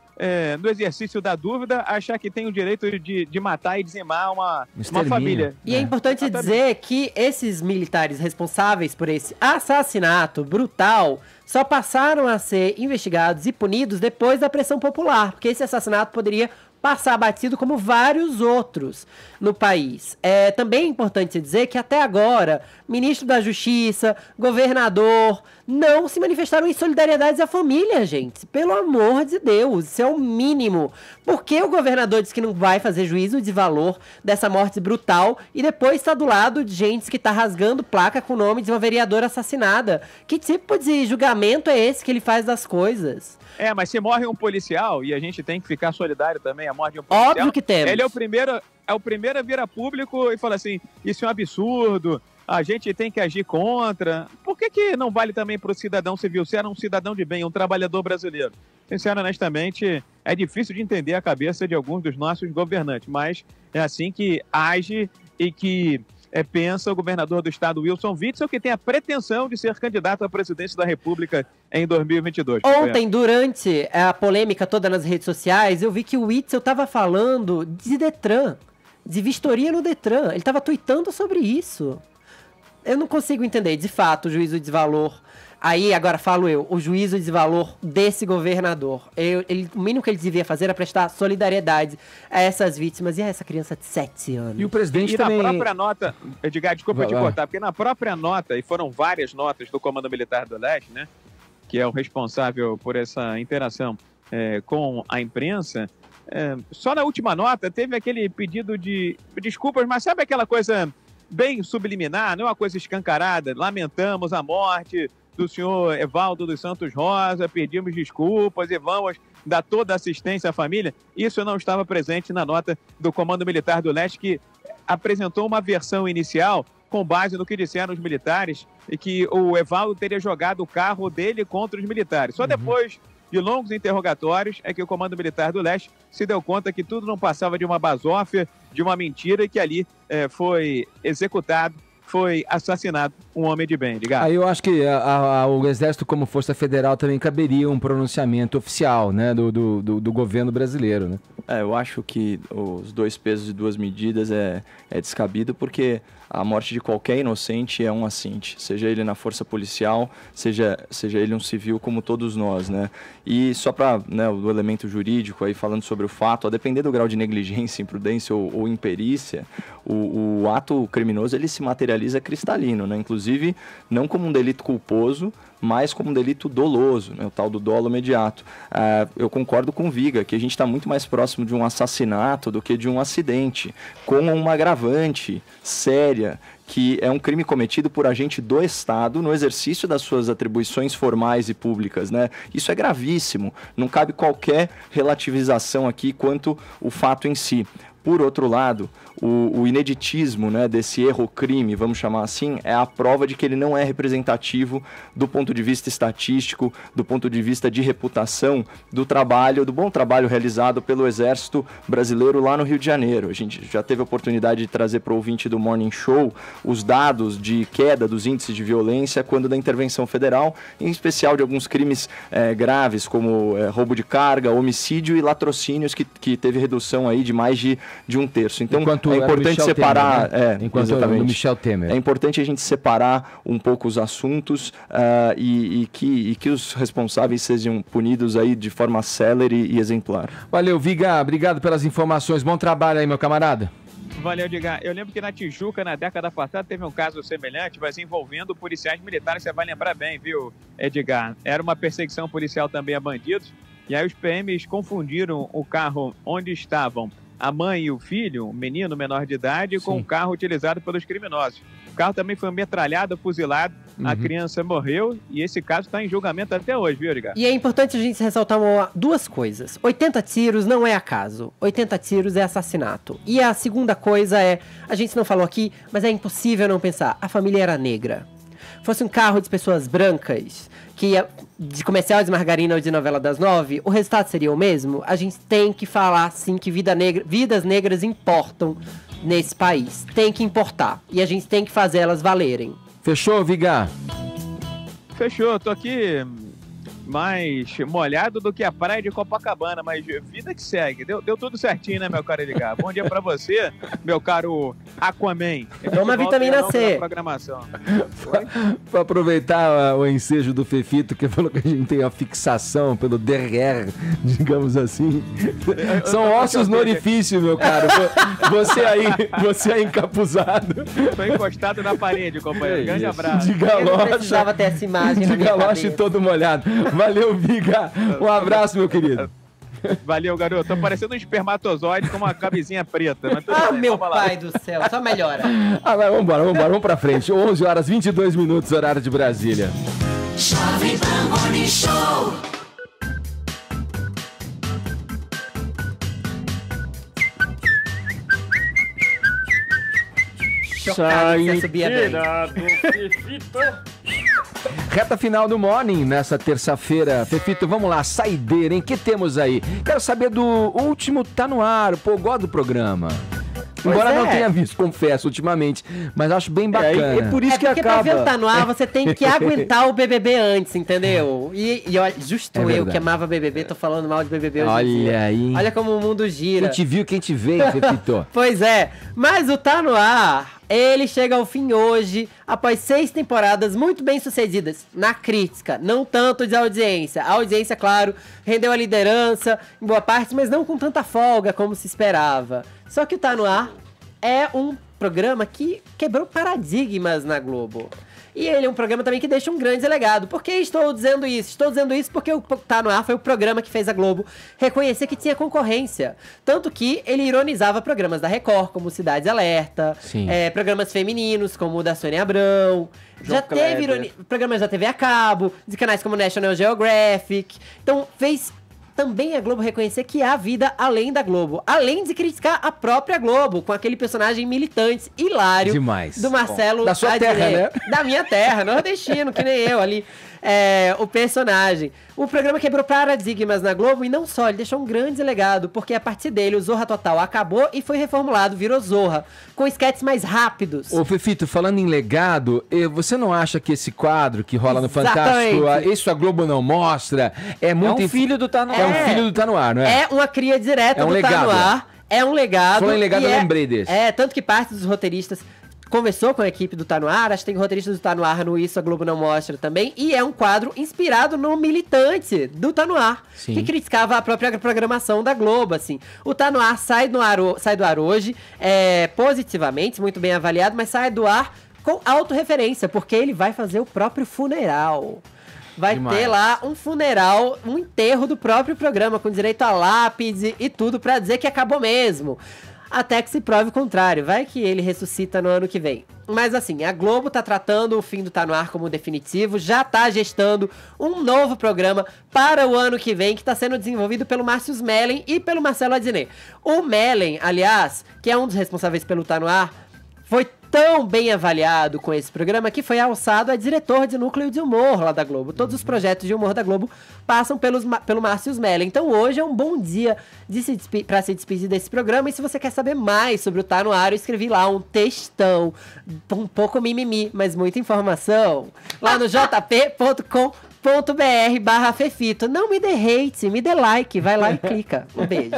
Speaker 16: no exercício da dúvida, achar que tem o direito de matar e dizimar uma família.
Speaker 2: E é importante dizer que esses militares responsáveis por esse assassinato brutal só passaram a ser investigados e punidos depois da pressão popular, porque esse assassinato poderia passar batido como vários outros no país. Também é importante dizer que até agora, ministro da Justiça, governador, não se manifestaram em solidariedade à família, gente. Pelo amor de Deus, isso é o mínimo. Por que o governador diz que não vai fazer juízo de valor dessa morte brutal e depois está do lado de gente que está rasgando placa com o nome de uma vereadora assassinada? Que tipo de julgamento é esse que ele faz das coisas?
Speaker 16: Mas se morre um policial, e a gente tem que ficar solidário também, a morte de um policial...
Speaker 2: Óbvio que temos.
Speaker 16: Ele é o primeiro a vir a público e falar assim, isso é um absurdo, a gente tem que agir contra. Por que não vale também para o cidadão civil? Se era um cidadão de bem, um trabalhador brasileiro. Sincero, honestamente, é difícil de entender a cabeça de alguns dos nossos governantes, mas é assim que age e que pensa o governador do estado, Wilson Witzel, que tem a pretensão de ser candidato à presidência da República em 2022.
Speaker 2: Ontem, durante a polêmica toda nas redes sociais, eu vi que o Witzel estava falando de Detran, de vistoria no Detran. Ele estava tuitando sobre isso. Eu não consigo entender, de fato, o juízo de valor. Aí, agora falo eu, o juízo de valor desse governador. O mínimo que ele devia fazer era prestar solidariedade a essas vítimas e a essa criança de 7 anos.
Speaker 1: E o presidente também...
Speaker 16: na própria nota, Edgar, desculpa te cortar, porque na própria nota, e foram várias notas do Comando Militar do Leste, né, que é o responsável por essa interação com a imprensa, só na última nota teve aquele pedido de desculpas, mas sabe aquela coisa bem subliminar, não é uma coisa escancarada? Lamentamos a morte do senhor Evaldo dos Santos Rosa, pedimos desculpas e vamos dar toda a assistência à família. Isso não estava presente na nota do Comando Militar do Leste, que apresentou uma versão inicial com base no que disseram os militares e que o Evaldo teria jogado o carro dele contra os militares. Só depois de longos interrogatórios é que o Comando Militar do Leste se deu conta que tudo não passava de uma basófia, de uma mentira, e que ali foi executado, foi assassinado um homem de bem, ligado?
Speaker 1: Aí eu acho que o Exército, como Força Federal, também caberia um pronunciamento oficial, né, do governo brasileiro, né?
Speaker 5: Eu acho que os 2 pesos e 2 medidas é descabido, porque a morte de qualquer inocente é um assinte, seja ele na força policial, seja ele um civil como todos nós, né? E só para, né, o elemento jurídico aí, falando sobre o fato, a depender do grau de negligência, imprudência ou imperícia, o ato criminoso ele se materializa cristalino, né? Inclusive não como um delito culposo, mas como um delito doloso, né? O tal do dolo imediato. Eu concordo com o Viga, que a gente está muito mais próximo de um assassinato do que de um acidente, com uma agravante séria, que é um crime cometido por agente do Estado no exercício das suas atribuições formais e públicas, né? Isso é gravíssimo, não cabe qualquer relativização aqui quanto o fato em si. Por outro lado, o ineditismo, né, desse erro-crime, vamos chamar assim, é a prova de que ele não é representativo do ponto de vista estatístico, do ponto de vista de reputação, do bom trabalho realizado pelo Exército Brasileiro lá no Rio de Janeiro. A gente já teve a oportunidade de trazer para o ouvinte do Morning Show os dados de queda dos índices de violência quando da intervenção federal, em especial de alguns crimes graves, como roubo de carga, homicídio e latrocínios, que teve redução aí de mais de 1/3. Então, é importante separar...
Speaker 1: Temer, né? Enquanto do Michel Temer.
Speaker 5: É importante a gente separar um pouco os assuntos e que os responsáveis sejam punidos aí de forma célere e exemplar.
Speaker 1: Valeu, Viga. Obrigado pelas informações. Bom trabalho aí, meu camarada.
Speaker 16: Valeu, Edgar. Eu lembro que na Tijuca, na década passada, teve um caso semelhante, mas envolvendo policiais militares. Você vai lembrar bem, viu, Edgar? Era uma perseguição policial também a bandidos. E aí os PMs confundiram o carro onde estavam a mãe e o filho, um menino menor de idade, com um carro utilizado pelos criminosos. O carro também foi metralhado, fuzilado, a criança morreu e esse caso está em julgamento até hoje, viu, Edgar?
Speaker 2: E é importante a gente ressaltar duas coisas. 80 tiros não é acaso, 80 tiros é assassinato. E a segunda coisa a gente não falou aqui, mas é impossível não pensar, a família era negra. Fosse um carro de pessoas brancas, que ia de comercial de margarina ou de novela das 9, o resultado seria o mesmo? A gente tem que falar, sim, que vidas negras importam nesse país. Tem que importar. E a gente tem que fazer elas valerem.
Speaker 1: Fechou, Viga?
Speaker 16: Fechou. Tô aqui mais molhado do que a praia de Copacabana, mas vida que segue. Deu tudo certinho, né, meu caro Edgar? Bom dia pra você, meu caro Aquaman.
Speaker 2: Toma vitamina C.
Speaker 16: Programação.
Speaker 1: Pra aproveitar o ensejo do Fefito, que falou que a gente tem a fixação pelo DRR, digamos assim. São ossos no orifício, meu caro. Você aí encapuzado.
Speaker 16: Tô encostado na parede, companheiro. Grande abraço.
Speaker 1: De galocha.
Speaker 2: Eu não precisava ter essa imagem
Speaker 1: de galocha e todo molhado. Valeu, Viga. Um abraço, meu querido.
Speaker 16: Valeu, garoto. Tô parecendo um espermatozoide com uma camisinha preta.
Speaker 2: Mas meu pai do céu, só melhora.
Speaker 1: Vai, vamos pra frente. 11 horas 22 minutos, horário de Brasília.
Speaker 17: Jovem Pan Morning Show.
Speaker 1: Reta final do Morning, nessa terça-feira. Fefito, vamos lá, saideira, hein? Que temos aí? Quero saber do último Tá No Ar. Pô, eu gosto do programa. Embora não tenha visto, confesso, ultimamente. Mas acho bem bacana.
Speaker 2: É por isso que acaba. Porque pra ver o Tá No Ar, você tem que aguentar o BBB antes, entendeu? E olha, justo eu que amava BBB, tô falando mal de BBB hoje em dia.
Speaker 1: Olha aí.
Speaker 2: Olha como o mundo gira.
Speaker 1: Quem te viu, quem te veio, Fefito.
Speaker 2: Pois é. Mas o Tá No Ar, ele chega ao fim hoje, após 6 temporadas muito bem sucedidas na crítica, não tanto de audiência. A audiência, claro, rendeu a liderança em boa parte, mas não com tanta folga como se esperava. Só que o Tá No Ar é um programa que quebrou paradigmas na Globo. E ele é um programa também que deixa um grande legado. Por que estou dizendo isso? Estou dizendo isso porque o Tá No Ar foi o programa que fez a Globo reconhecer que tinha concorrência. Tanto que ele ironizava programas da Record, como Cidade Alerta, programas femininos, como o da Sônia Abrão. Já teve programas da TV a cabo, de canais como National Geographic. Então, fez também a Globo reconhecer que há vida além da Globo. Além de criticar a própria Globo, com aquele personagem militante hilário do Marcelo
Speaker 1: da sua terra, né?
Speaker 2: Da minha terra, nordestino, que nem eu ali. O personagem. O programa quebrou paradigmas na Globo e não só, ele deixou um grande legado, porque a partir dele o Zorra Total acabou e foi reformulado, virou Zorra, com esquetes mais rápidos.
Speaker 1: Ô Fefito, falando em legado, você não acha que esse quadro que rola no Fantástico, isso a Globo não mostra, é muito...
Speaker 6: É um filho do Tá No Ar.
Speaker 1: É um filho do Tá No Ar, não é?
Speaker 2: É uma cria direta do Tá No Ar. É um legado.
Speaker 1: Falando em legado, eu lembrei desse.
Speaker 2: Tanto que parte dos roteiristas conversou com a equipe do Tá No Ar, acho que tem roteiristas do Tá No Ar no Isso a Globo Não Mostra também, e é um quadro inspirado no militante do Tá No Ar, que criticava a própria programação da Globo, assim. O Tá No Ar sai do ar hoje, positivamente, muito bem avaliado, mas sai do ar com autorreferência, porque ele vai fazer o próprio funeral. Vai ter lá um funeral, um enterro do próprio programa, com direito a lápide e tudo, pra dizer que acabou mesmo. Até que se prove o contrário, vai que ele ressuscita no ano que vem. Mas assim, a Globo tá tratando o fim do Tá No Ar como definitivo, já tá gestando um novo programa para o ano que vem, que tá sendo desenvolvido pelo Márcio Mellen e pelo Marcelo Adnet. O Mellen, aliás, que é um dos responsáveis pelo Tá No Ar, foi tão bem avaliado com esse programa que foi alçado a diretor de núcleo de humor lá da Globo. Todos os projetos de humor da Globo passam pelo Márcio Mellen. Então hoje é um bom dia para se despedir desse programa. E se você quer saber mais sobre o Tá No Ar, eu escrevi lá um textão, um pouco mimimi, mas muita informação, lá no jp.com.br/Fefito. Não me dê hate, me dê like, vai lá e clica. Um beijo.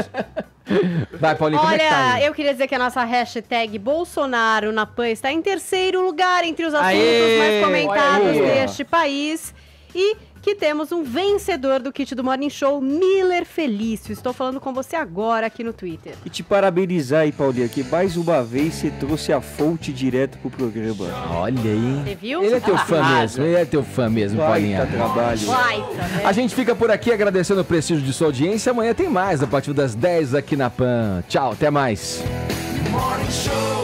Speaker 1: Vai, Paulinho, como é que tá aí?
Speaker 3: Eu queria dizer que a nossa hashtag Bolsonaro na PAN está em terceiro lugar entre os assuntos mais comentados deste país. E que temos um vencedor do kit do Morning Show, Miller Felício. Estou falando com você agora aqui no Twitter.
Speaker 6: E te parabenizar aí, Paulinha, que mais uma vez você trouxe a fonte direto pro programa.
Speaker 1: Olha aí.
Speaker 3: Você viu?
Speaker 1: Ele é teu fã mesmo, Paulinha.
Speaker 6: Trabalho.
Speaker 1: A gente fica por aqui agradecendo o prestígio de sua audiência. Amanhã tem mais, a partir das 10 aqui na PAN. Tchau, até mais.